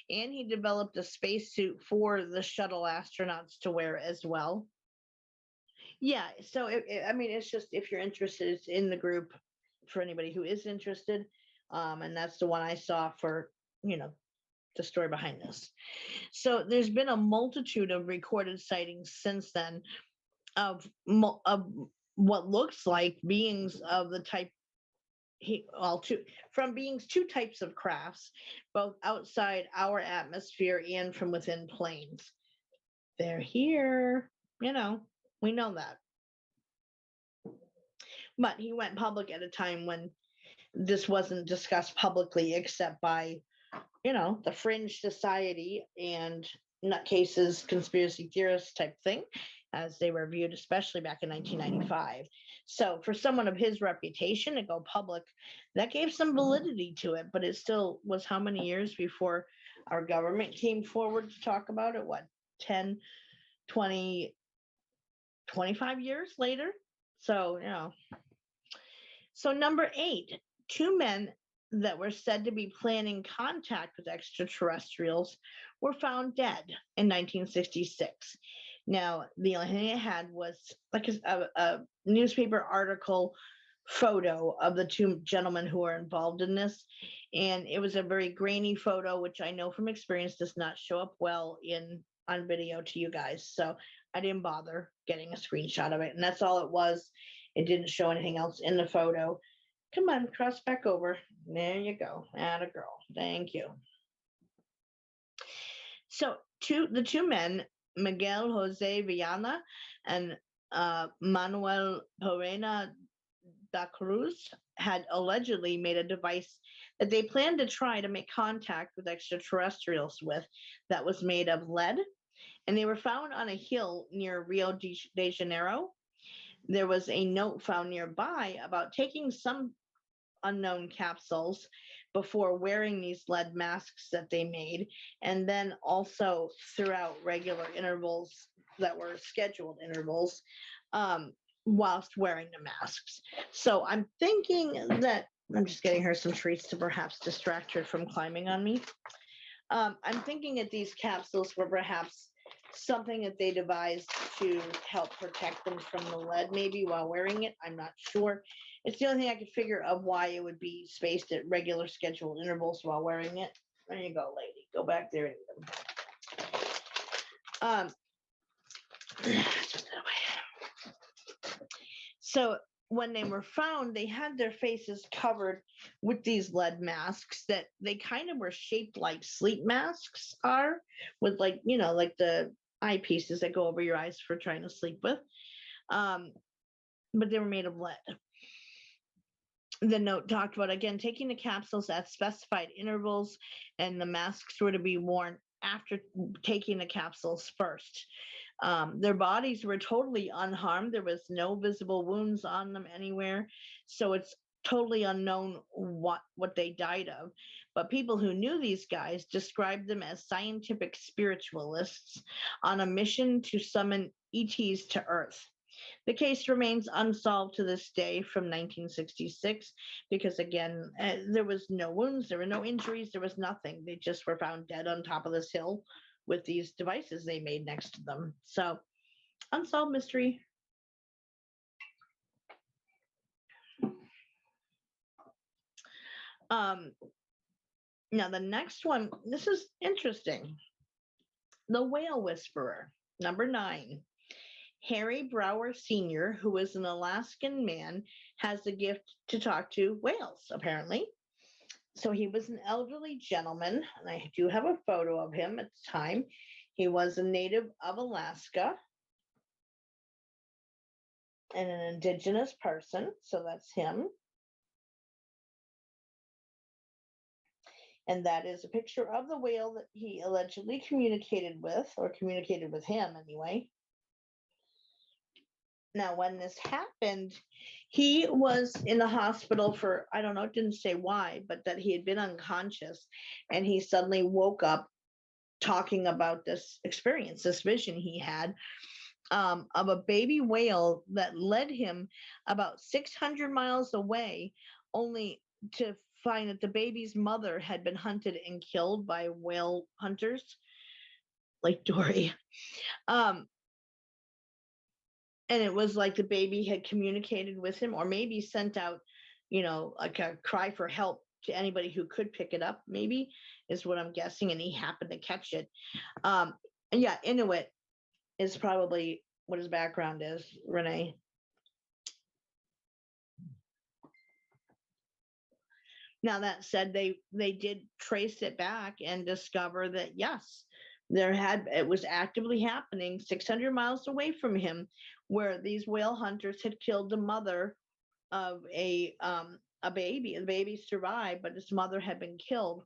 and he developed a spacesuit for the shuttle astronauts to wear as well. Yeah, so I mean, it's just, if you're interested, it's in the group for anybody who is interested. And that's the one I saw for, the story behind this. So there's been a multitude of recorded sightings since then of what looks like beings of the type, from beings 2 types of crafts, both outside our atmosphere and from within planes. They're here, we know that. But he went public at a time when this wasn't discussed publicly except by, the fringe society and nutcases, conspiracy theorists type thing, as they were viewed, especially back in 1995. So for someone of his reputation to go public, that gave some validity to it, but it still was how many years before our government came forward to talk about it? What, 10, 20, 25 years later? So, So number 8, 2 men that were said to be planning contact with extraterrestrials were found dead in 1966. Now, the only thing I had was like a newspaper article photo of the 2 gentlemen who were involved in this. And it was a very grainy photo, which I know from experience does not show up well on video to you guys. So I didn't bother getting a screenshot of it. And that's all it was. It didn't show anything else in the photo. Come on, cross back over. There you go. Atta girl. Thank you. So the 2 men, Miguel Jose Villana and Manuel Perena da Cruz, had allegedly made a device that they planned to try to make contact with extraterrestrials with, that was made of lead. And they were found on a hill near Rio de Janeiro. There was a note found nearby about taking some unknown capsules before wearing these lead masks that they made, and then also throughout regular intervals that were scheduled intervals, whilst wearing the masks. So I'm thinking that, I'm just getting her some treats to perhaps distract her from climbing on me. I'm thinking that these capsules were perhaps something that they devised to help protect them from the lead, maybe while wearing it. I'm not sure. It's the only thing I could figure of why it would be spaced at regular scheduled intervals while wearing it. There you go, lady. Go back there. So when they were found, they had their faces covered with these lead masks that they kind of were shaped like sleep masks are, with like the eyepieces that go over your eyes for trying to sleep with. But they were made of lead. The note talked about, again, taking the capsules at specified intervals, and the masks were to be worn after taking the capsules first. Their bodies were totally unharmed. There was no visible wounds on them anywhere. So it's totally unknown what they died of. But people who knew these guys described them as scientific spiritualists on a mission to summon ETs to Earth. The case remains unsolved to this day from 1966 because, again, there was no wounds, there were no injuries, there was nothing. They just were found dead on top of this hill with these devices they made next to them. So, unsolved mystery. Now, the next one, this is interesting. The Whale Whisperer. Number 9. Harry Brower Sr., who is an Alaskan man, has the gift to talk to whales, apparently. So he was an elderly gentleman, and I do have a photo of him at the time. He was a native of Alaska and an indigenous person, so that's him. And that is a picture of the whale that he allegedly communicated with, or communicated with him anyway. Now, when this happened, he was in the hospital for, I don't know, it didn't say why, but that he had been unconscious, and he suddenly woke up talking about this experience, this vision he had of a baby whale that led him about 600 miles away, only to find that the baby's mother had been hunted and killed by whale hunters like Dory. And it was like the baby had communicated with him, or maybe sent out, like a cry for help to anybody who could pick it up, maybe is what I'm guessing. And he happened to catch it. And yeah, Inuit is probably what his background is, Renee. Now, that said, they did trace it back and discover that, yes, it was actively happening 600 miles away from him, where these whale hunters had killed the mother of a baby. The baby survived, but his mother had been killed.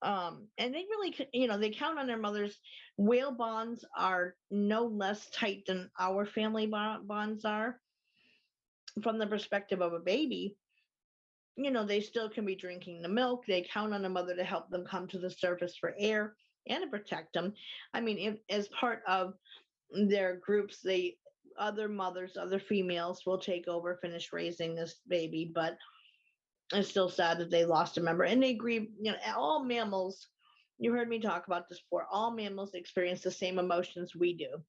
And they really, they count on their mothers. Whale bonds are no less tight than our family bonds are. From the perspective of a baby, they still can be drinking the milk. They count on a mother to help them come to the surface for air and to protect them. I mean, as part of their groups, other mothers, other females will take over, finish raising this baby, but it's still sad that they lost a member. And they grieve, all mammals, you heard me talk about this before, all mammals experience the same emotions we do.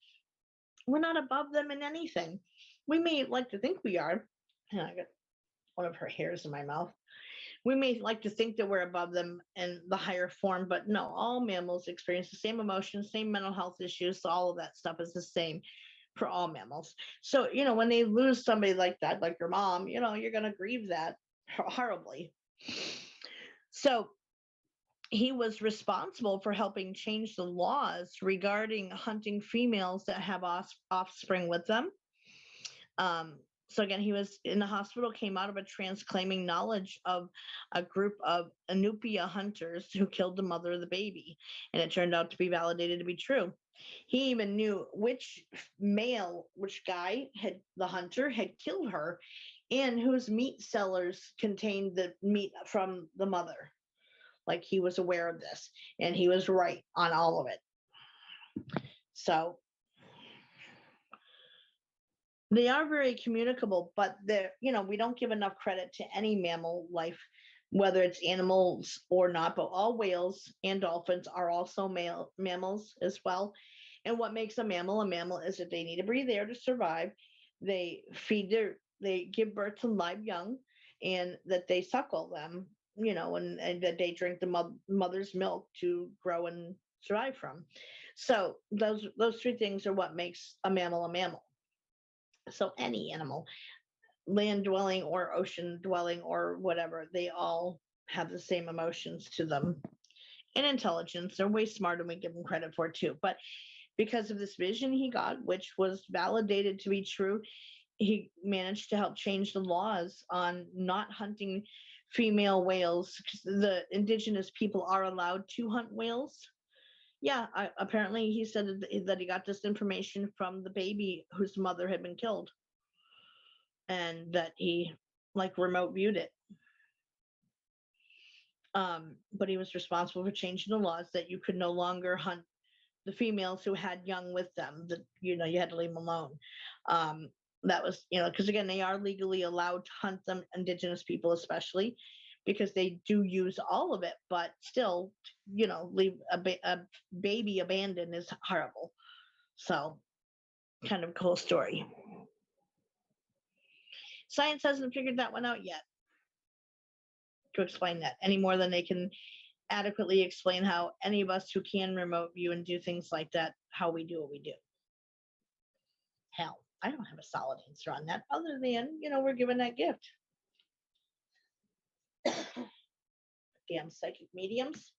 We're not above them in anything. We may like to think we are. I got one of her hairs in my mouth. We may like to think that we're above them in the higher form, but no, all mammals experience the same emotions, same mental health issues. So all of that stuff is the same for all mammals. So, when they lose somebody like that, like your mom, you're going to grieve that horribly. So he was responsible for helping change the laws regarding hunting females that have offspring with them. So again, he was in the hospital, came out of a trance claiming knowledge of a group of Inupiat hunters who killed the mother of the baby. And it turned out to be validated to be true. He even knew which guy the hunter had killed her, and whose meat cellars contained the meat from the mother. Like, he was aware of this, and he was right on all of it. So they are very communicable, but we don't give enough credit to any mammal life, whether it's animals or not, but all whales and dolphins are also mammals as well. And what makes a mammal is that they need to breathe air to survive. They give birth to live young, and that they suckle them, and that they drink the mother's milk to grow and survive from. So those three things are what makes a mammal a mammal. So any animal, land dwelling or ocean dwelling or whatever, they all have the same emotions to them and intelligence. They're way smarter than we give them credit for too. But because of this vision he got, which was validated to be true, he managed to help change the laws on not hunting female whales, because the indigenous people are allowed to hunt whales. Yeah, apparently he said that he got this information from the baby whose mother had been killed, and that he remote viewed it. But he was responsible for changing the laws that you could no longer hunt the females who had young with them, that you had to leave them alone. That was, because again, they are legally allowed to hunt them, indigenous people especially, because they do use all of it, but still, leave a baby abandoned is horrible. So, kind of cool story. Science hasn't figured that one out yet to explain that any more than they can adequately explain how any of us who can remote view and do things like that, how we do what we do. Hell, I don't have a solid answer on that other than, we're given that gift. Damn psychic mediums.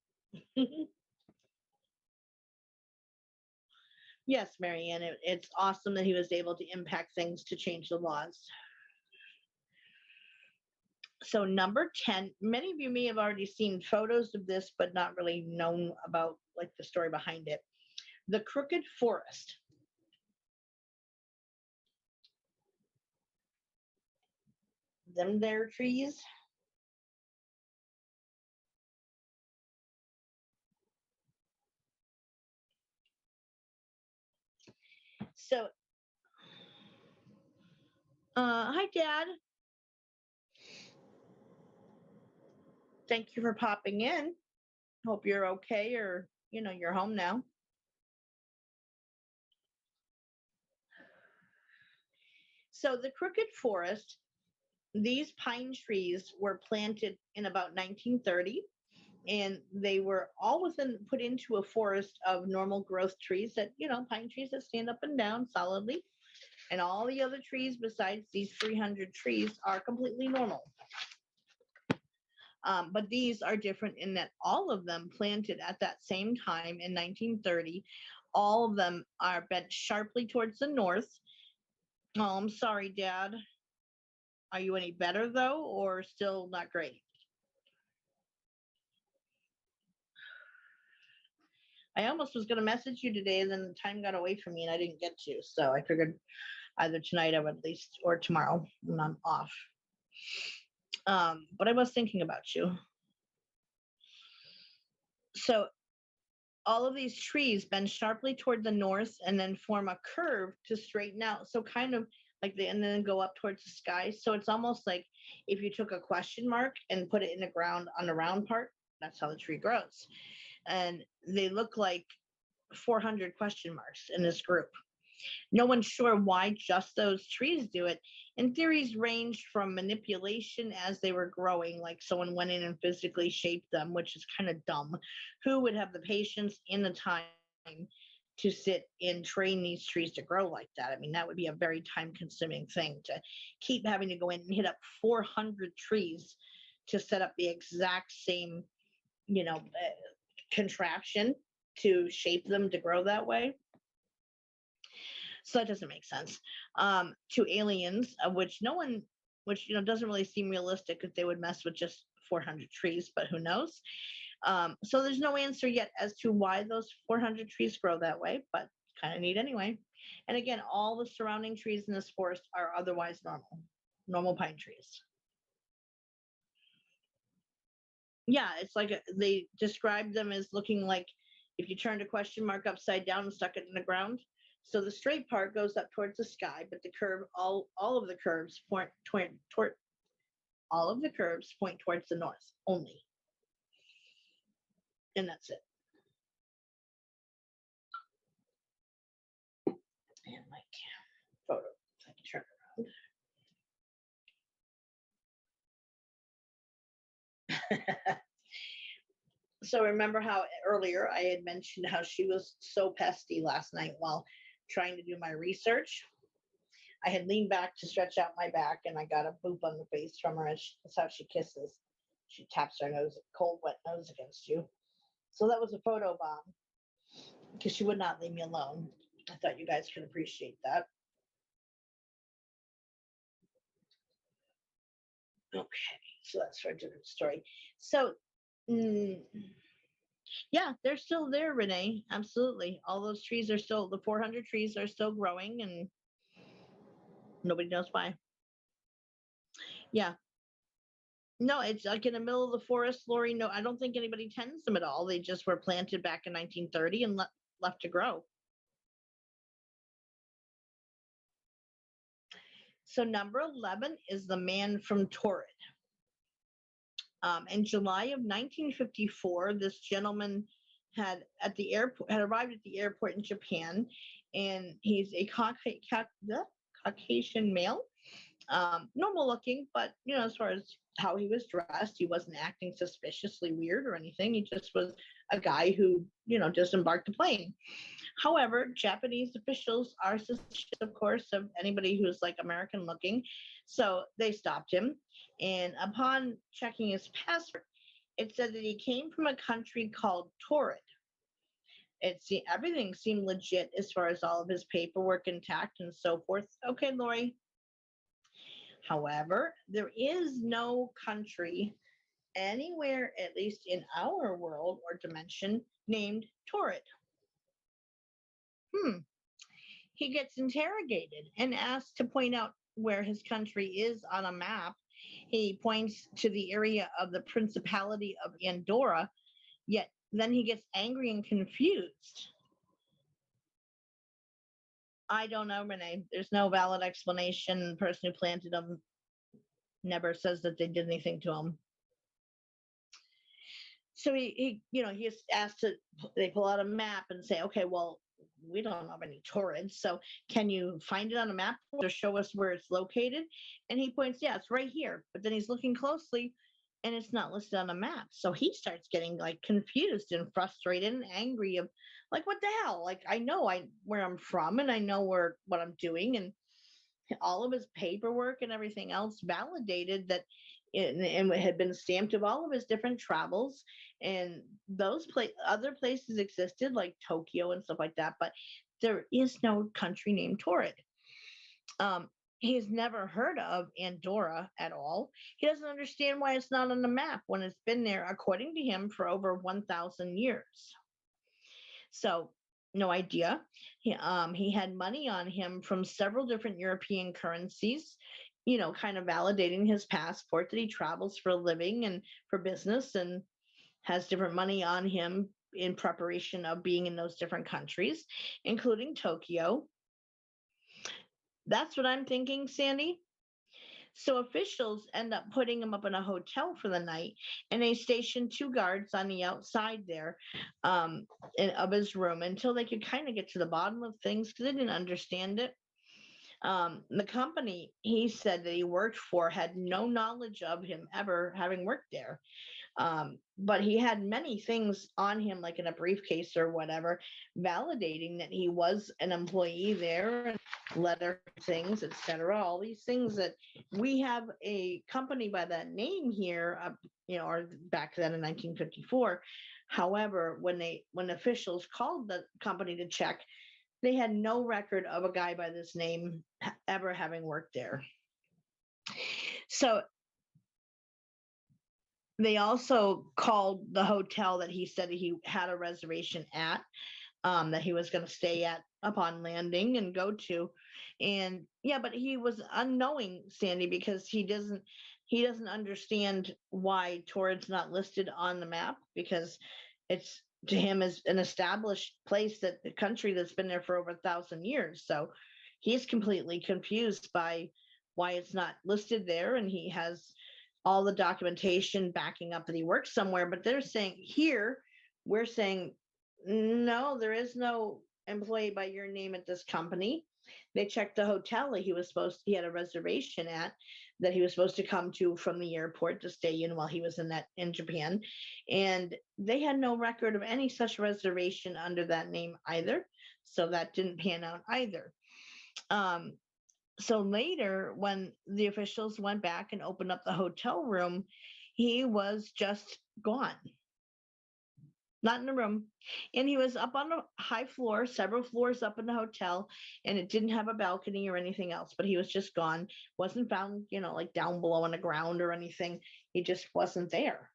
Yes, Marianne, it's awesome that he was able to impact things to change the laws. So number 10, many of you may have already seen photos of this, but not really known about like the story behind it. The Crooked Forest. Them there trees. So, hi, Dad. Thank you for popping in. Hope you're okay, or, you're home now. So the Crooked Forest, these pine trees were planted in about 1930, and they were all put into a forest of normal growth trees that, pine trees that stand up and down solidly. And all the other trees besides these 300 trees are completely normal. But these are different in that all of them planted at that same time in 1930, all of them are bent sharply towards the north. Oh, I'm sorry, Dad. Are you any better though, or still not great? I almost was going to message you today, and then the time got away from me and I didn't get to. So I figured either tonight I would at least, or tomorrow when I'm off. But I was thinking about you. So all of these trees bend sharply toward the north and then form a curve to straighten out. So kind of like and then go up towards the sky. So it's almost like if you took a question mark and put it in the ground on the round part, that's how the tree grows. And they look like 400 question marks in this group. No one's sure why just those trees do it. And theories range from manipulation as they were growing, like someone went in and physically shaped them, which is kind of dumb. Who would have the patience and the time to sit and train these trees to grow like that? I mean, that would be a very time-consuming thing to keep having to go in and hit up 400 trees to set up the exact same, contraption to shape them to grow that way. So that doesn't make sense. To aliens, which doesn't really seem realistic if they would mess with just 400 trees, but who knows? So there's no answer yet as to why those 400 trees grow that way, but kind of neat anyway. And again, all the surrounding trees in this forest are otherwise normal pine trees. Yeah, it's like they described them as looking like if you turned a question mark upside down and stuck it in the ground. So the straight part goes up towards the sky, but the curve, all of the curves point towards the north only. And that's it. And my photo, if I can turn it around. So remember how earlier I had mentioned how she was so pesty last night while trying to do my research? I had leaned back to stretch out my back, and I got a boop on the face from her. That's how she kisses. She taps her nose, cold, wet nose against you. So that was a photo bomb because she would not leave me alone. I thought you guys could appreciate that. Okay, so that's for a different story. So, yeah, they're still there, Renee. Absolutely. All those trees are still, the 400 trees are still growing, and nobody knows why. Yeah. No, it's like in the middle of the forest, Lori. No, I don't think anybody tends them at all. They just were planted back in 1930 and left to grow. So number 11 is the Man from Torrid. In July of 1954, this gentleman had arrived at the airport in Japan, and he's a Caucasian male. normal looking, but as far as how he was dressed, he wasn't acting suspiciously weird or anything. He just was a guy who, disembarked the plane. However, Japanese officials are suspicious, of course, of anybody who's like American looking. So they stopped him. And upon checking his passport, it said that he came from a country called Torrid. Everything seemed legit as far as all of his paperwork intact and so forth. Okay, Lori. However, there is no country anywhere, at least in our world or dimension, named Torrid. He gets interrogated and asked to point out where his country is on a map. He points to the area of the Principality of Andorra, yet then he gets angry and confused. I don't know, Renee. There's no valid explanation. The person who planted him never says that they did anything to him. So he gets asked to, they pull out a map and say, okay, well, we don't have any torrents, so can you find it on a map or show us where it's located? And he points, yeah, it's right here. But then he's looking closely and it's not listed on a map. So he starts getting like confused and frustrated and angry of like, what the hell? Like, I know where I'm from and I know what I'm doing, and all of his paperwork and everything else validated that and had been stamped of all of his different travels, and those other places existed like Tokyo and stuff like that, but there is no country named Torrid. He's never heard of Andorra at all. He doesn't understand why it's not on the map when it's been there, according to him, for over 1,000 years. So no idea. He had money on him from several different European currencies, kind of validating his passport that he travels for a living and for business and has different money on him in preparation of being in those different countries, including Tokyo. That's what I'm thinking, Sandy. So officials end up putting him up in a hotel for the night, and they stationed 2 guards on the outside there of his room until they could kind of get to the bottom of things, because they didn't understand it. The company he said that he worked for had no knowledge of him ever having worked there. But he had many things on him, like in a briefcase or whatever, validating that he was an employee there, and letter things, etc. All these things that we have a company by that name here, or back then in 1954. However, when officials called the company to check, they had no record of a guy by this name ever having worked there. So they also called the hotel that he said he had a reservation at, that he was going to stay at upon landing and go to. And yeah, but he was unknowing, Sandy, because he doesn't understand why Torrid's not listed on the map, because it's, to him, is an established place, that the country that's been there for over 1,000 years. So he's completely confused by why it's not listed there, and he has all the documentation backing up that he works somewhere. But they're saying here, we're saying, no, there is no employee by your name at this company. They checked the hotel that he had a reservation at, that he was supposed to come to from the airport to stay in while he was in Japan. And they had no record of any such reservation under that name either. So that didn't pan out either. So later, when the officials went back and opened up the hotel room, he was just gone. Not in the room. And he was up on a high floor, several floors up in the hotel, and it didn't have a balcony or anything else, but he was just gone. Wasn't found, like down below on the ground or anything. He just wasn't there.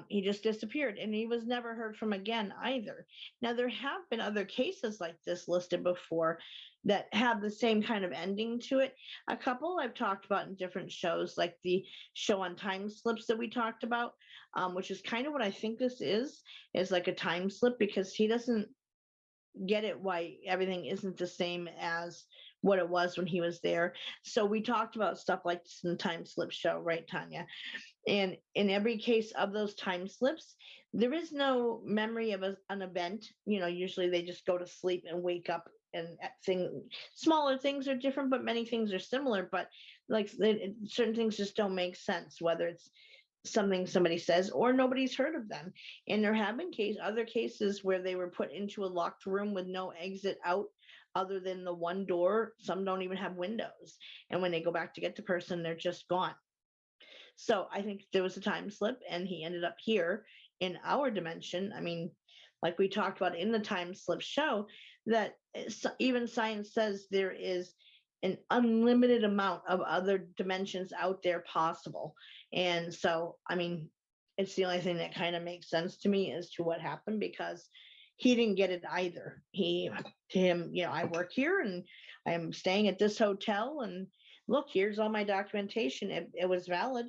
He just disappeared, and he was never heard from again either. Now, there have been other cases like this listed before that have the same kind of ending to it. A couple I've talked about in different shows, like the show on time slips that we talked about, which is kind of what I think this is like a time slip, because he doesn't get it why everything isn't the same as what it was when he was there. So we talked about stuff like this in the time slip show, right, Tanya? And in every case of those time slips, there is no memory of an event. Usually they just go to sleep and wake up and smaller things are different, but many things are similar. But like certain things just don't make sense, whether it's something somebody says or nobody's heard of them. And there have been other cases where they were put into a locked room with no exit out other than the one door. Some don't even have windows. And when they go back to get the person, they're just gone. So I think there was a time slip and he ended up here in our dimension. I mean, like we talked about in the time slip show, that even science says there is an unlimited amount of other dimensions out there possible. And so, I mean, it's the only thing that kind of makes sense to me as to what happened, because he didn't get it either. To him, you know, I work here and I'm staying at this hotel, and look, here's all my documentation. It was valid.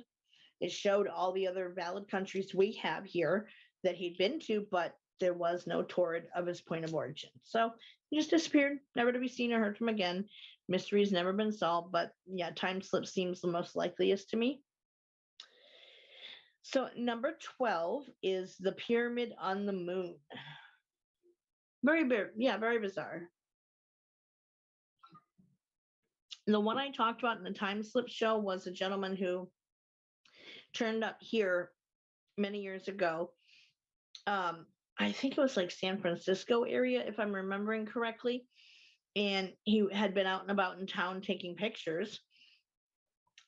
It showed all the other valid countries we have here that he'd been to, but there was no torrid of his point of origin. So he just disappeared, never to be seen or heard from again. Mystery's never been solved, but yeah, time slip seems the most likeliest to me. So number 12 is the pyramid on the moon. Very bizarre. The one I talked about in the time slip show was a gentleman who turned up here many years ago. I think it was like San Francisco area, if I'm remembering correctly. And he had been out and about in town taking pictures.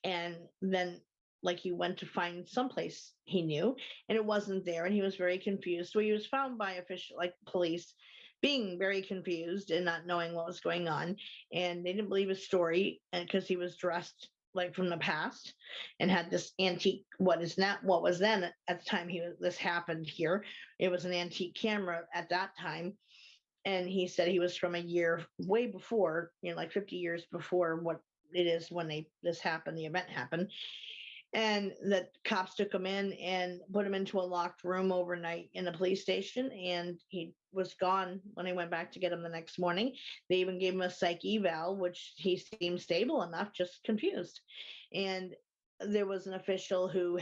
And then like he went to find someplace he knew and it wasn't there. And he was very confused. So he was found by official, like police, being very confused and not knowing what was going on. And they didn't believe his story, and because he was dressed like from the past and had this antique, what was then at the time this happened here, it was an antique camera at that time. And he said he was from a year way before, you know, like 50 years before what it is when the event happened. And that cops took him in and put him into a locked room overnight in a police station, and he was gone when they went back to get him the next morning. They even gave him a psych eval, which he seemed stable enough, just confused. And there was an official who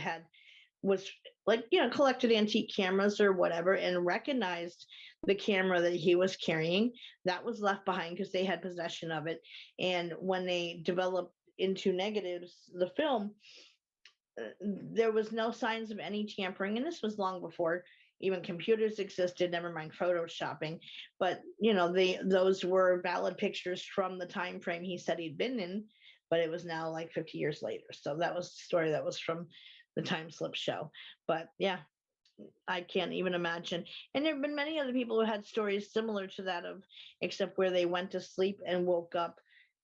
was like, you know, collected antique cameras or whatever and recognized the camera that he was carrying. That was left behind because they had possession of it. And when they developed into negatives, the film, there was no signs of any tampering. And this was long before even computers existed, never mind photoshopping. But, you know, those were valid pictures from the time frame he said he'd been in, but it was now like 50 years later. So that was the story that was from the time slip show. But yeah, I can't even imagine. And there have been many other people who had stories similar to that, except where they went to sleep and woke up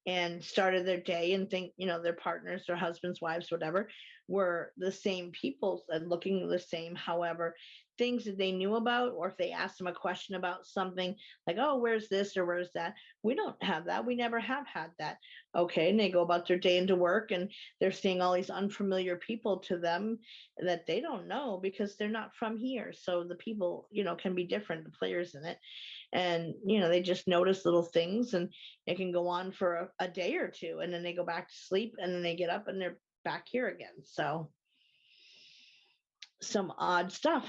and started their day and think, you know, their partners, their husbands, wives, whatever, were the same people and looking the same. However, things that they knew about, or if they asked them a question about something like, oh, where's this or where's that? We don't have that. We never have had that. Okay. And they go about their day into work and they're seeing all these unfamiliar people to them that they don't know because they're not from here. So the people, you know, can be different, the players in it. And, you know, they just notice little things, and it can go on for a day or two, and then they go back to sleep, and then they get up and they're back here again. So some odd stuff.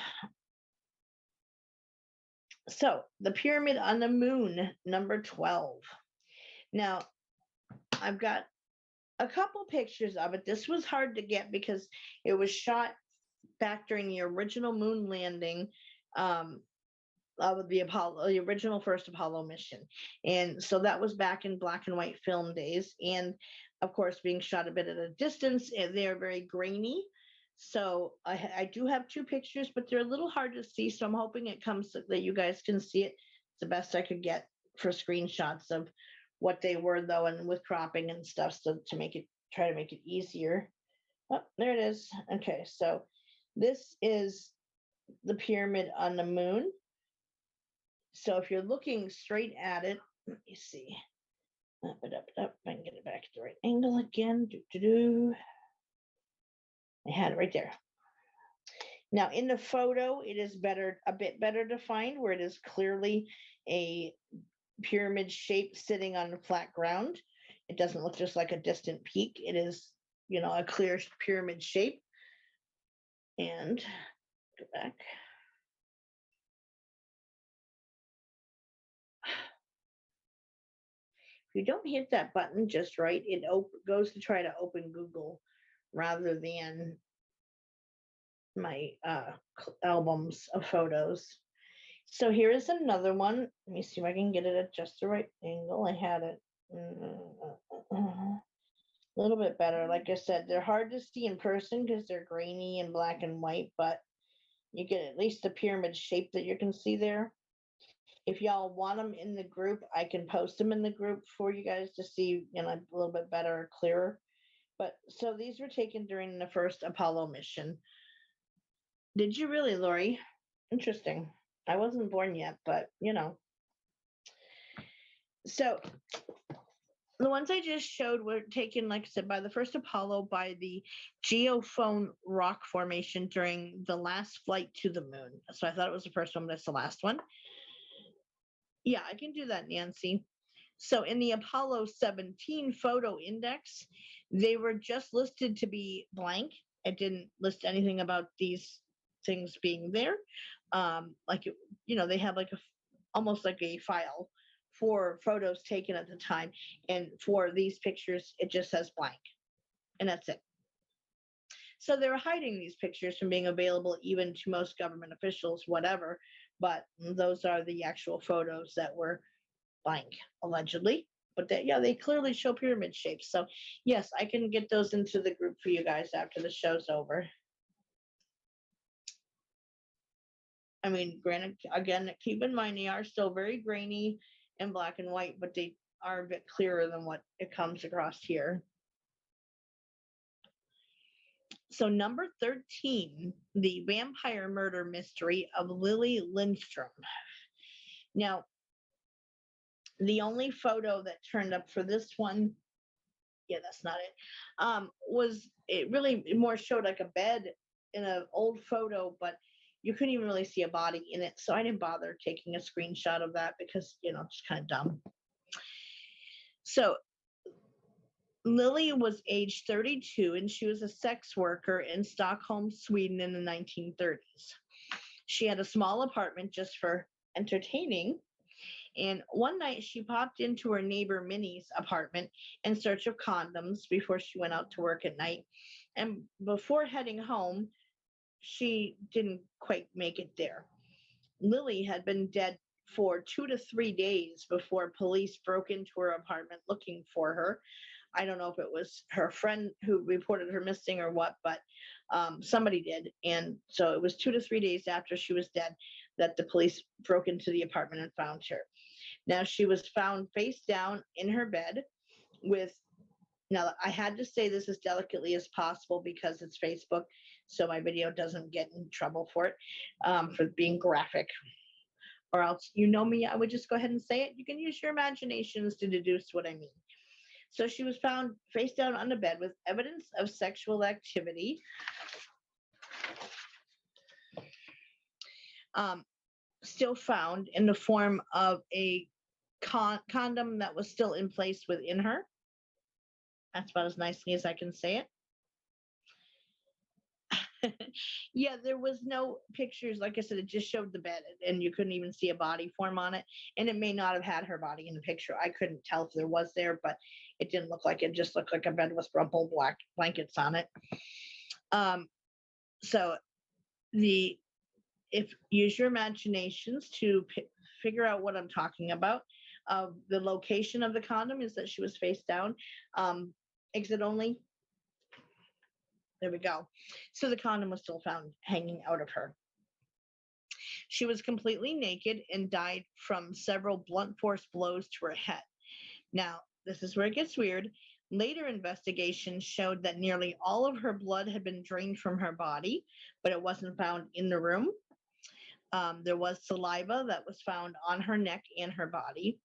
So the pyramid on the moon, number 12. Now, I've got a couple pictures of it. This was hard to get because it was shot back during the original moon landing of the original first Apollo mission. And so that was back in black and white film days. And of course, being shot a bit at a distance, they're very grainy. So I do have two pictures, but they're a little hard to see. So I'm hoping it comes that you guys can see it. It's the best I could get for screenshots of what they were, though, and with cropping and stuff, so to try to make it easier. Oh, there it is. Okay, so this is the pyramid on the moon. So if you're looking straight at it, let me see. Up, I can get it back to the right angle again. I had it right there. Now in the photo, it is a bit better defined, where it is clearly a pyramid shape sitting on flat ground. It doesn't look just like a distant peak. It is, you know, a clear pyramid shape. And go back. If you don't hit that button just right, it goes to try to open Google rather than my albums of photos. So here is another one. Let me see if I can get it at just the right angle. I had it a little bit better. Like I said, they're hard to see in person because they're grainy and black and white, but you get at least the pyramid shape that you can see there. If y'all want them in the group, I can post them in the group for you guys to see, you know, a little bit better or clearer. But so these were taken during the first Apollo mission. Did you really, Lori? Interesting. I wasn't born yet, but you know. So the ones I just showed were taken, like I said, by the first Apollo by the Geophone rock formation during the last flight to the moon. So I thought it was the first one, but it's the last one. Yeah, I can do that, Nancy. So in the Apollo 17 photo index, they were just listed to be blank. It didn't list anything about these things being there. Like, you know, they have like almost like a file for photos taken at the time. And for these pictures, it just says blank. And that's it. So they were hiding these pictures from being available even to most government officials, whatever. But those are the actual photos that were blank, allegedly. But they clearly show pyramid shapes. So yes, I can get those into the group for you guys after the show's over. I mean, granted, again, keep in mind they are still very grainy and black and white, but they are a bit clearer than what it comes across here. So number 13, the vampire murder mystery of Lily Lindstrom. Now, the only photo that turned up for this one, yeah, that's not it, was it really more showed like a bed in an old photo, but you couldn't even really see a body in it. So I didn't bother taking a screenshot of that because, you know, it's kind of dumb. So Lily was age 32 and she was a sex worker in Stockholm, Sweden in the 1930s. She had a small apartment just for entertaining. And one night she popped into her neighbor Minnie's apartment in search of condoms before she went out to work at night. And before heading home, she didn't quite make it there. Lily had been dead for 2 to 3 days before police broke into her apartment looking for her. I don't know if it was her friend who reported her missing or what, but somebody did. And so it was 2 to 3 days after she was dead that the police broke into the apartment and found her. Now, she was found face down in her bed with, now I had to say this as delicately as possible because it's Facebook, so my video doesn't get in trouble for it, for being graphic. Or else, you know me, I would just go ahead and say it. You can use your imaginations to deduce what I mean. So she was found face down on the bed with evidence of sexual activity. Still found in the form of a condom that was still in place within her. That's about as nicely as I can say it. Yeah, there was no pictures. Like I said, it just showed the bed and you couldn't even see a body form on it. And it may not have had her body in the picture. I couldn't tell if there was there, but it didn't look like it. It just looked like a bed with rumpled black blankets on it. So if use your imaginations to figure out what I'm talking about. The location of the condom is that she was face down, exit only. There we go. So the condom was still found hanging out of her. She was completely naked and died from several blunt force blows to her head. Now, this is where it gets weird. Later investigations showed that nearly all of her blood had been drained from her body, but it wasn't found in the room. There was saliva that was found on her neck and her body.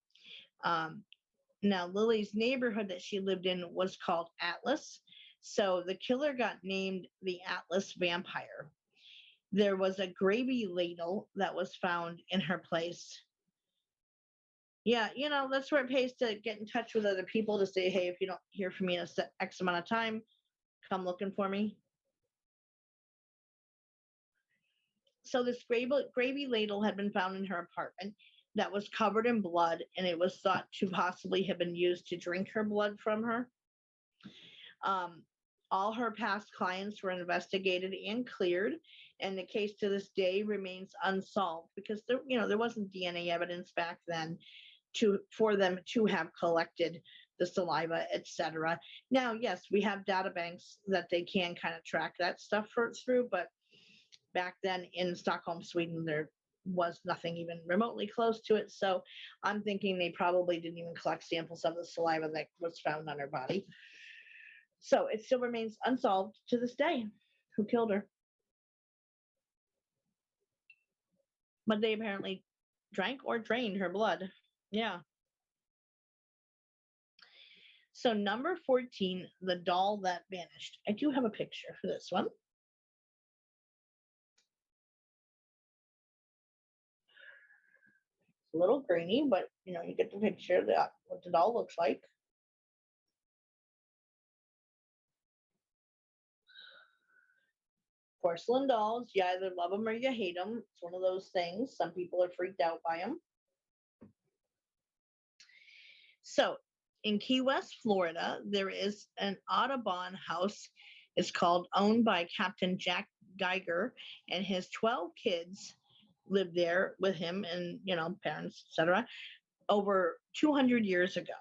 Now, Lily's neighborhood that she lived in was called Atlas. So the killer got named the Atlas Vampire. There was a gravy ladle that was found in her place. Yeah, you know, that's where it pays to get in touch with other people to say, hey, if you don't hear from me in X amount of time, come looking for me. So this gravy ladle had been found in her apartment. that was covered in blood, and it was thought to possibly have been used to drink her blood from her. Um, all her past clients were investigated and cleared, and the case to this day remains unsolved because there wasn't DNA evidence back then for them to have collected the saliva, etc. Now, yes, we have data banks that they can kind of track that stuff through, but back then in Stockholm, Sweden, there was nothing even remotely close to it. So I'm thinking they probably didn't even collect samples of the saliva that was found on her body. So it still remains unsolved to this day who killed her. But they apparently drank or drained her blood. Yeah. So number 14, the doll that vanished. I do have a picture for this one. It's a little grainy, but you get the picture of what the doll looks like. Porcelain dolls, you either love them or you hate them. It's one of those things. Some people are freaked out by them. So in Key West, Florida, there is an Audubon house. It's owned by Captain Jack Geiger, and his 12 kids lived there with him and, parents, etc., over 200 years ago.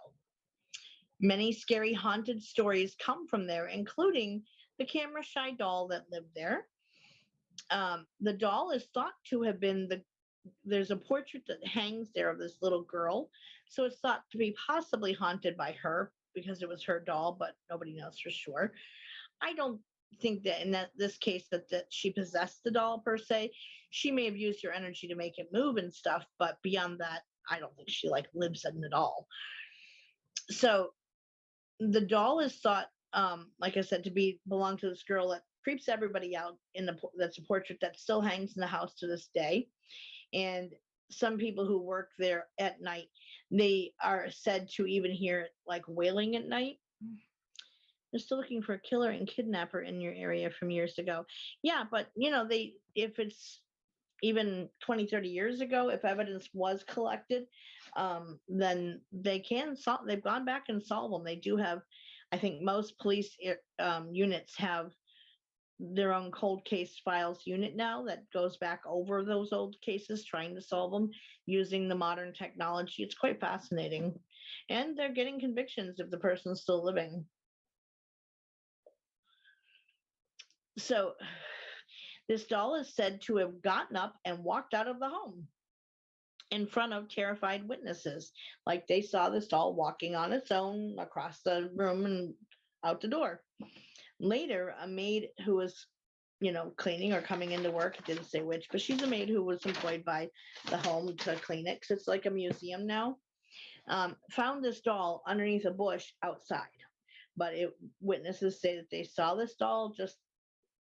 Many scary haunted stories come from there, including the camera shy doll that lived there. The doll is thought to have been there's a portrait that hangs there of this little girl. So it's thought to be possibly haunted by her because it was her doll, but nobody knows for sure. I don't think that in this case that she possessed the doll per se. She may have used her energy to make it move and stuff, but beyond that, I don't think she lives in the doll. So the doll is thought, like I said, to belong to this girl that creeps everybody out that's a portrait that still hangs in the house to this day. And some people who work there at night, they are said to even hear it wailing at night. They're still looking for a killer and kidnapper in your area from years ago. Yeah, but if it's even 20, 30 years ago, if evidence was collected, then they've gone back and solved them. They do have, I think most police units have their own cold case files unit now that goes back over those old cases, trying to solve them using the modern technology. It's quite fascinating. And they're getting convictions if the person's still living. So this doll is said to have gotten up and walked out of the home in front of terrified witnesses. They saw this doll walking on its own across the room and out the door. Later, a maid who was, cleaning or coming into work, it didn't say which, but she's a maid who was employed by the home to clean it, because it's like a museum now, found this doll underneath a bush outside. But witnesses say that they saw this doll just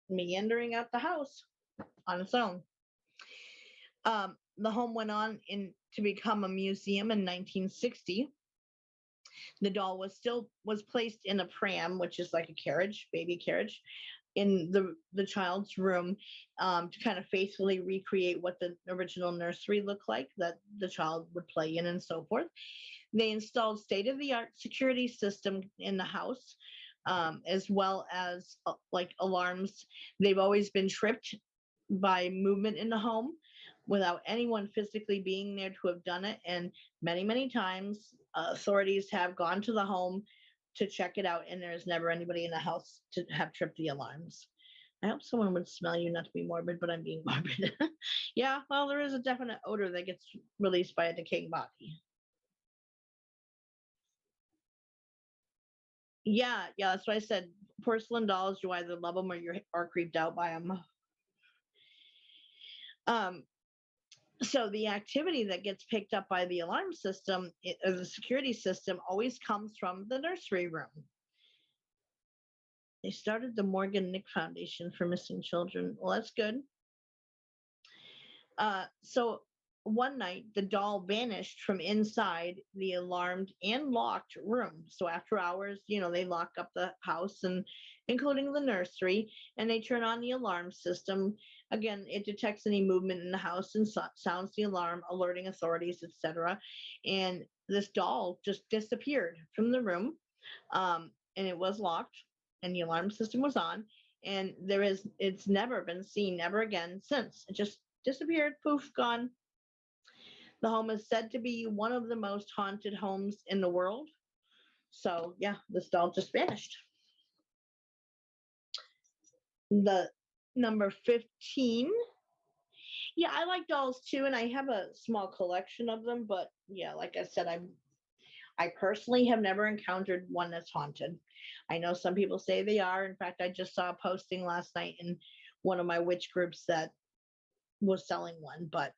meandering out the house on its own. The home went on to become a museum in 1960. The doll was placed in a pram, which is like a carriage, baby carriage, in the child's room, to kind of faithfully recreate what the original nursery looked like that the child would play in and so forth. They installed state-of-the-art security system in the house, as well as alarms. They've always been tripped by movement in the home without anyone physically being there to have done it. And many, many times authorities have gone to the home to check it out, and there's never anybody in the house to have tripped the alarms. I hope someone would smell you, not to be morbid, but I'm being morbid. Yeah, well, there is a definite odor that gets released by a decaying body. Yeah, that's what I said. Porcelain dolls, you either love them or you are creeped out by them. So the activity that gets picked up by the alarm system or the security system always comes from the nursery room. They started the Morgan Nick Foundation for Missing Children. Well, that's good. So one night, the doll vanished from inside the alarmed and locked room. So after hours, they lock up the house and including the nursery, and they turn on the alarm system. Again, it detects any movement in the house and sounds the alarm, alerting authorities, etc. And this doll just disappeared from the room, and it was locked, and the alarm system was on, and it's never been seen ever again since. It just disappeared, poof, gone. The home is said to be one of the most haunted homes in the world. So yeah, this doll just vanished. The number 15. Yeah, I like dolls too, and I have a small collection of them, but yeah, like I said, I personally have never encountered one that's haunted. I know some people say they are. In fact, I just saw a posting last night in one of my witch groups that was selling one, but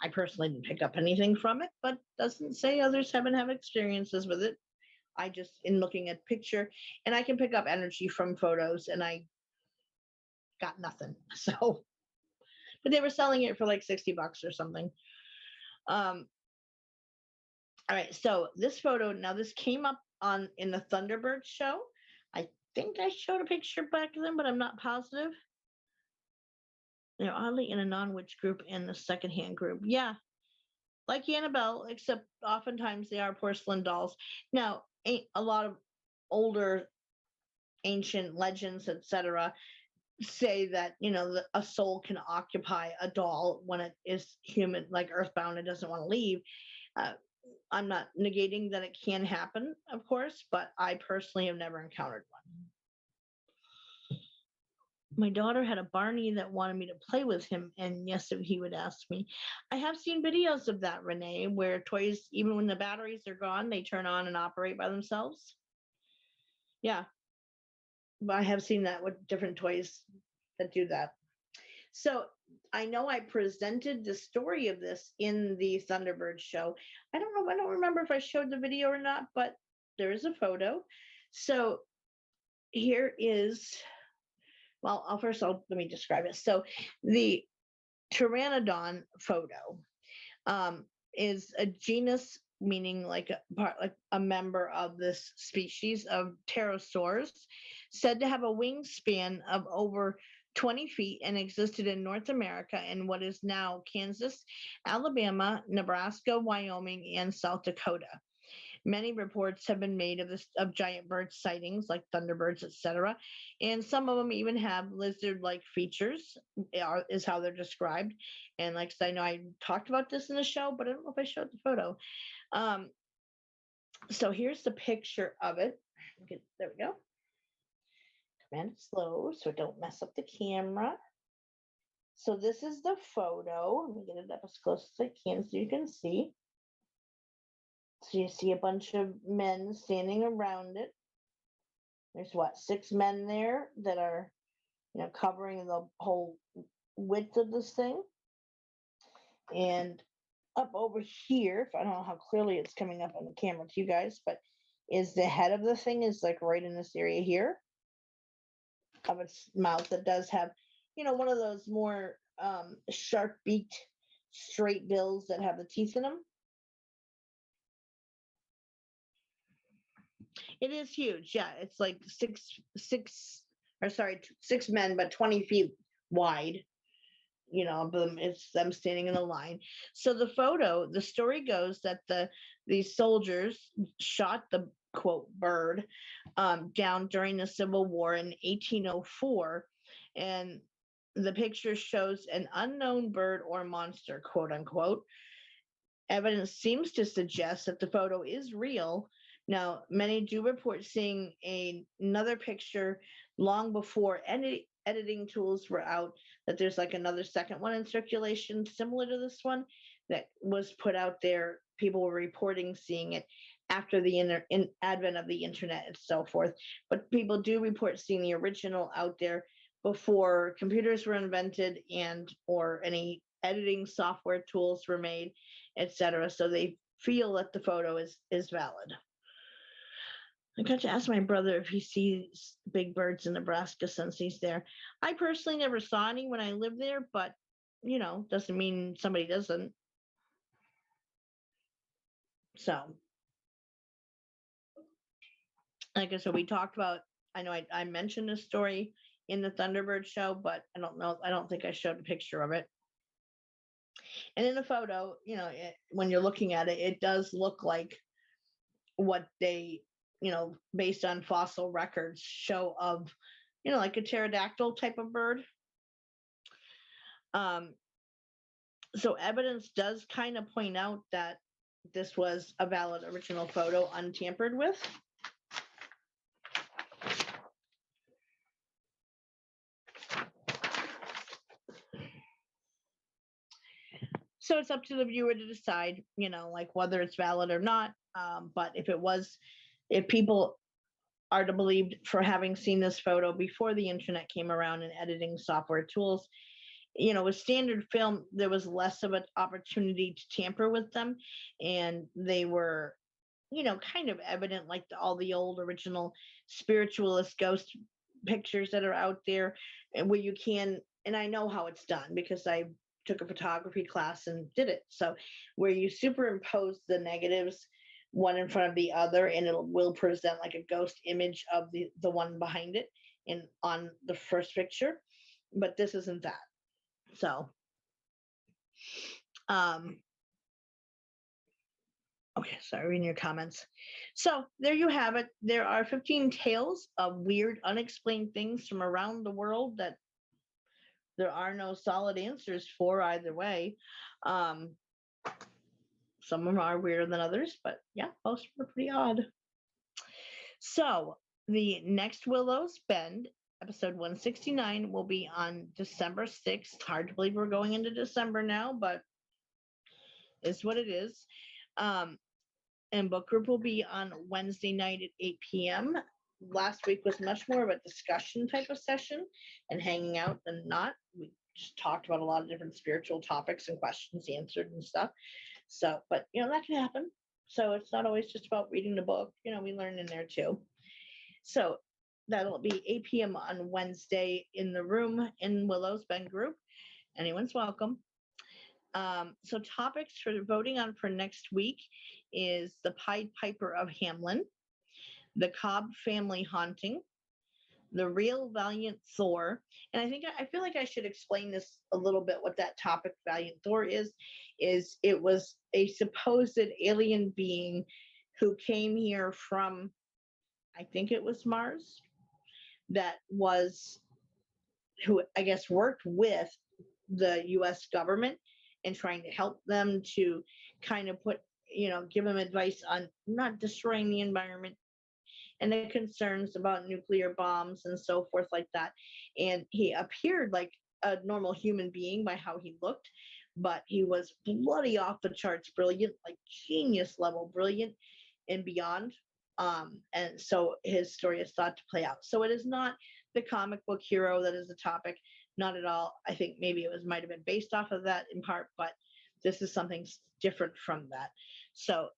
I personally didn't pick up anything from it, but doesn't say others haven't had experiences with it. I just, in looking at picture, and I can pick up energy from photos, and I got nothing. So, but they were selling it for like $60 or something. All right, so this photo, now this came up in the Thunderbird show. I think I showed a picture back then, but I'm not positive. They're oddly in a non-witch group and the secondhand group. Yeah, like Annabelle, except oftentimes they are porcelain dolls. Now, a lot of older ancient legends, etc., say that a soul can occupy a doll when it is human, like earthbound, and doesn't want to leave. I'm not negating that it can happen, of course, but I personally have never encountered one. My daughter had a Barney that wanted me to play with him, and yes, he would ask me. I have seen videos of that, Renee, where toys, even when the batteries are gone, they turn on and operate by themselves. Yeah, but I have seen that with different toys that do that. So I know I presented the story of this in the Thunderbird show. I don't remember if I showed the video or not, but there is a photo. So here is, well, let me describe it. So the Pteranodon photo is a genus, meaning like a member of this species of pterosaurs, said to have a wingspan of over 20 feet and existed in North America in what is now Kansas, Alabama, Nebraska, Wyoming, and South Dakota. Many reports have been made of giant bird sightings like thunderbirds, etc. And some of them even have lizard-like features, is how they're described. And like I know I talked about this in the show, but I don't know if I showed the photo. So here's the picture of it. There we go. Command it slow so don't mess up the camera. So this is the photo. Let me get it up as close as I can so you can see. So you see a bunch of men standing around it. There's 6 men there that are, covering the whole width of this thing. And up over here, I don't know how clearly it's coming up on the camera to you guys, but is the head of the thing is like right in this area here of its mouth. That does have, one of those more sharp-beaked straight bills that have the teeth in them. It is huge. Yeah, it's like 6 men, but 20 feet wide. It's them standing in a line. So the story goes that these soldiers shot the quote bird down during the Civil War in 1804, and the picture shows an unknown bird or monster, quote unquote. Evidence seems to suggest that the photo is real. Now, many do report seeing another picture long before any editing tools were out, that there's like another second one in circulation similar to this one that was put out there. People were reporting seeing it after the advent of the internet and so forth. But people do report seeing the original out there before computers were invented and or any editing software tools were made, etc. So they feel that the photo is valid. I got to ask my brother if he sees big birds in Nebraska since he's there. I personally never saw any when I lived there, but doesn't mean somebody doesn't. So, like I said, we talked about, I know I mentioned this story in the Thunderbird show, but I don't think I showed a picture of it. And in the photo, when you're looking at it, it does look like what they, based on fossil records, show of, like a pterodactyl type of bird. So evidence does kind of point out that this was a valid original photo, untampered with. So it's up to the viewer to decide, like whether it's valid or not. But if people are to believe, for having seen this photo before the internet came around and editing software tools, with standard film, there was less of an opportunity to tamper with them. And they were, kind of evident, like all the old original spiritualist ghost pictures that are out there, and where you can, and I know how it's done because I took a photography class and did it. So where you superimpose the negatives one in front of the other, and it will present like a ghost image of the one behind it and on the first picture. But this isn't that. So okay, sorry, reading your comments. So there you have it. There are 15 tales of weird, unexplained things from around the world that there are no solid answers for either way. Some of them are weirder than others, but yeah, most are pretty odd. So the next Willows Bend, episode 169, will be on December 6th. Hard to believe we're going into December now, but it's what it is. And book group will be on Wednesday night at 8 p.m. Last week was much more of a discussion type of session and hanging out than not. We just talked about a lot of different spiritual topics and questions answered and stuff. So, but that can happen. So it's not always just about reading the book. We learn in there too. So that'll be 8 p.m. on Wednesday in the room in Willows Bend group. Anyone's welcome. So topics for voting on for next week is the Pied Piper of Hamelin, the Cobb family haunting, the real Valiant Thor. And I feel like I should explain this a little bit, what that topic Valiant Thor is it was a supposed alien being who came here from, I think it was Mars, who I guess worked with the US government and trying to help them to kind of give them advice on not destroying the environment and the concerns about nuclear bombs and so forth like that. And he appeared like a normal human being by how he looked, but he was bloody off the charts brilliant, like genius level brilliant and beyond. And so his story is thought to play out. So it is not the comic book hero that is the topic. Not at all. I think maybe it might have been based off of that in part, but this is something different from that. So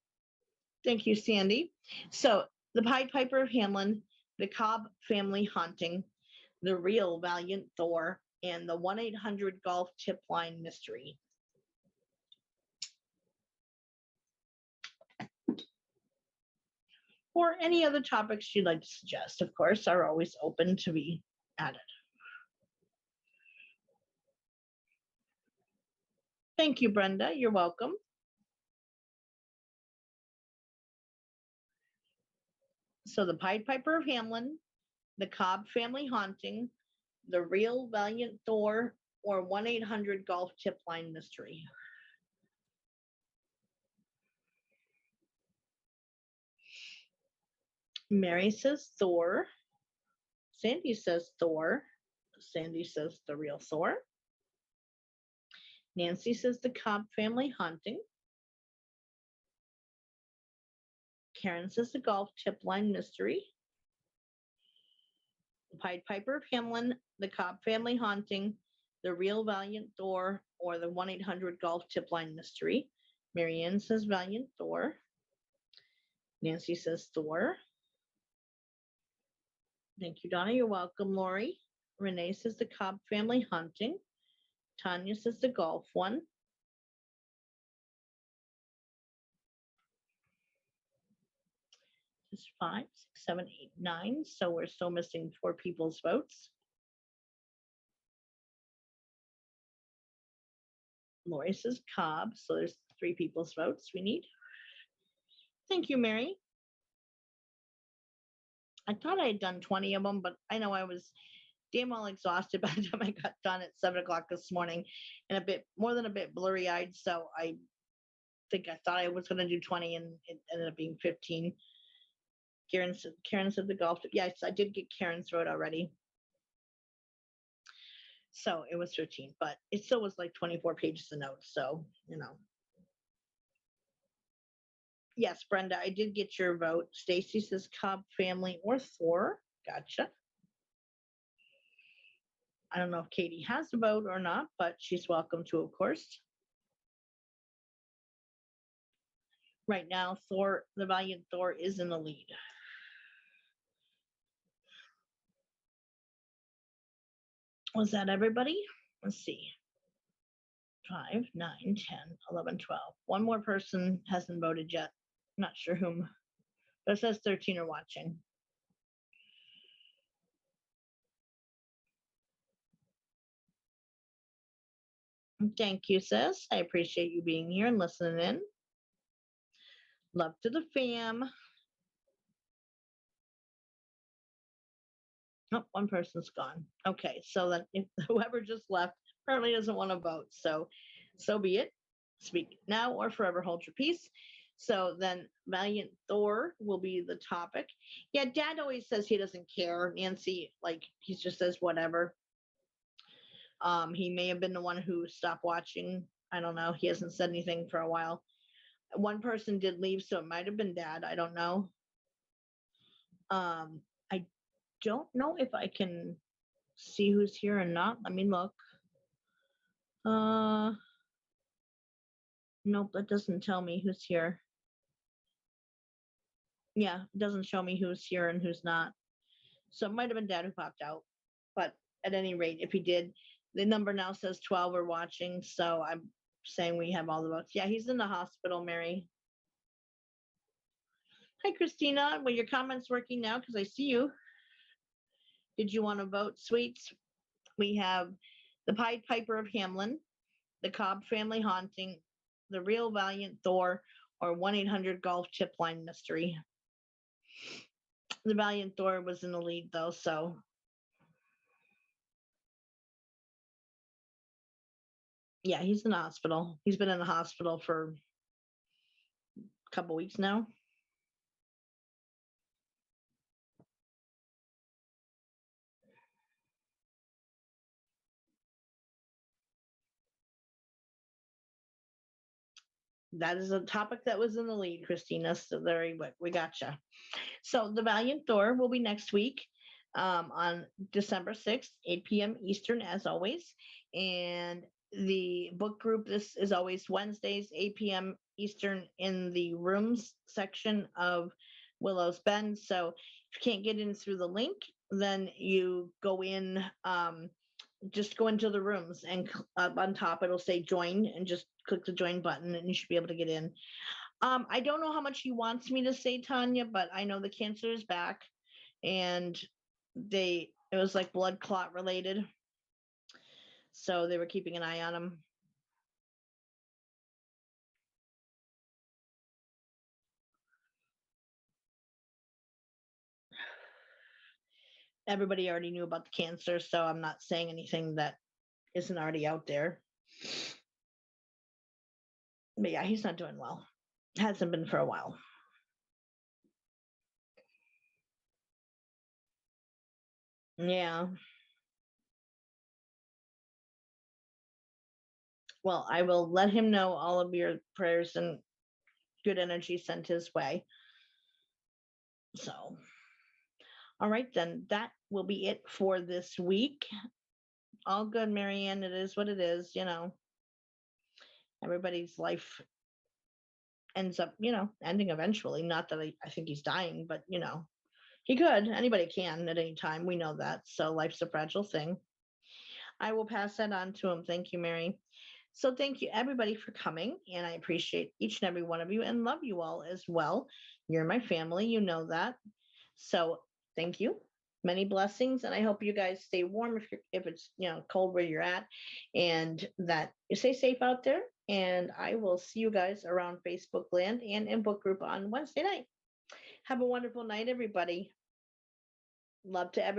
thank you, Sandy. So the Pied Piper of Hamelin, the Cobb family haunting, the real Valiant Thor, and the 1-800 golf tip line mystery. Or any other topics you'd like to suggest, of course, are always open to be added. Thank you, Brenda. You're welcome. So the Pied Piper of Hamelin, the Cobb family haunting, the real Valiant Thor, or 1-800 golf tip line mystery. Mary says Thor. Sandy says Thor. Sandy says the real Thor. Nancy says the Cobb family haunting. Karen says the golf tip line mystery. The Pied Piper of Hamelin, the Cobb family haunting, the real Valiant Thor, or the 1-800 golf tip line mystery. Marianne says Valiant Thor. Nancy says Thor. Thank you, Donna. You're welcome, Lori. Renee says the Cobb family haunting. Tanya says the golf one. is 5, 6, 7, 8, 9. So we're still missing 4 people's votes. Lori says Cobb. So there's 3 people's votes we need. Thank you, Mary. I thought I had done 20 of them, but I know I was damn well exhausted by the time I got done at 7 o'clock this morning and a bit more than a bit blurry eyed. So I think I thought I was going to do 20 and it ended up being 15. Karen said the golf. Yes, I did get Karen's vote already. So it was 15, but it still was like 24 pages of notes. So, you know. Yes, Brenda, I did get your vote. Stacy says Cobb family or Thor. Gotcha. I don't know if Katie has a vote or not, but she's welcome to, of course. Right now, Thor, the valiant Thor, is in the lead. Was that everybody? Let's see. 5, 9, 10, 11, 12. One more person hasn't voted yet. Not sure whom, but it says 13 are watching. Thank you, sis. I appreciate you being here and listening in. Love to the fam. Oh, one person's gone. Okay, so then if whoever just left apparently doesn't want to vote, so be it. Speak now or forever hold your peace. So then Valiant Thor will be the topic. Yeah, Dad always says he doesn't care. Nancy, like, he just says whatever. He may have been the one who stopped watching. I don't know. He hasn't said anything for a while. One person did leave, so it might have been Dad. I don't know. I don't know if I can see who's here or not. Let me look. Nope, that doesn't tell me who's here. Yeah, it doesn't show me who's here and who's not. So it might have been Dad who popped out. But at any rate, if he did, the number now says 12 are watching. So I'm saying we have all the votes. Yeah, he's in the hospital, Mary. Hi, Christina. Well, your comment's working now because I see you. Did you want to vote, sweets? We have the Pied Piper of Hamelin, the Cobb Family Haunting, the Real Valiant Thor, or 1-800 Golf Tip Line Mystery. The Valiant Thor was in the lead, though, so. Yeah, he's in the hospital. He's been in the hospital for a couple weeks now. That is a topic that was in the lead, Christina. So there we gotcha. So the Valiant Thor will be next week on December 6th, 8 p.m. Eastern, as always. And the book group, this is always Wednesdays, 8 p.m. Eastern in the rooms section of Willows Bend. So if you can't get in through the link, then you go in, just go into the rooms and up on top, it'll say join and just click the join button and you should be able to get in. I don't know how much he wants me to say, Tanya, but I know the cancer is back and it was like blood clot related. So they were keeping an eye on him. Everybody already knew about the cancer, so I'm not saying anything that isn't already out there. But yeah, he's not doing well. Hasn't been for a while. Yeah. Well, I will let him know all of your prayers and good energy sent his way. So, all right, then that will be it for this week. All good, Marianne. It is what it is, you know. Everybody's life ends up, ending eventually. Not that I think he's dying, but, he could. Anybody can at any time. We know that. So life's a fragile thing. I will pass that on to him. Thank you, Mary. So thank you everybody for coming, and I appreciate each and every one of you and love you all as well. You're my family, you know that. So thank you. Many blessings, and I hope you guys stay warm if it's cold where you're at, and that you stay safe out there. And I will see you guys around Facebook land and in book group on Wednesday night. Have a wonderful night, everybody. Love to everybody.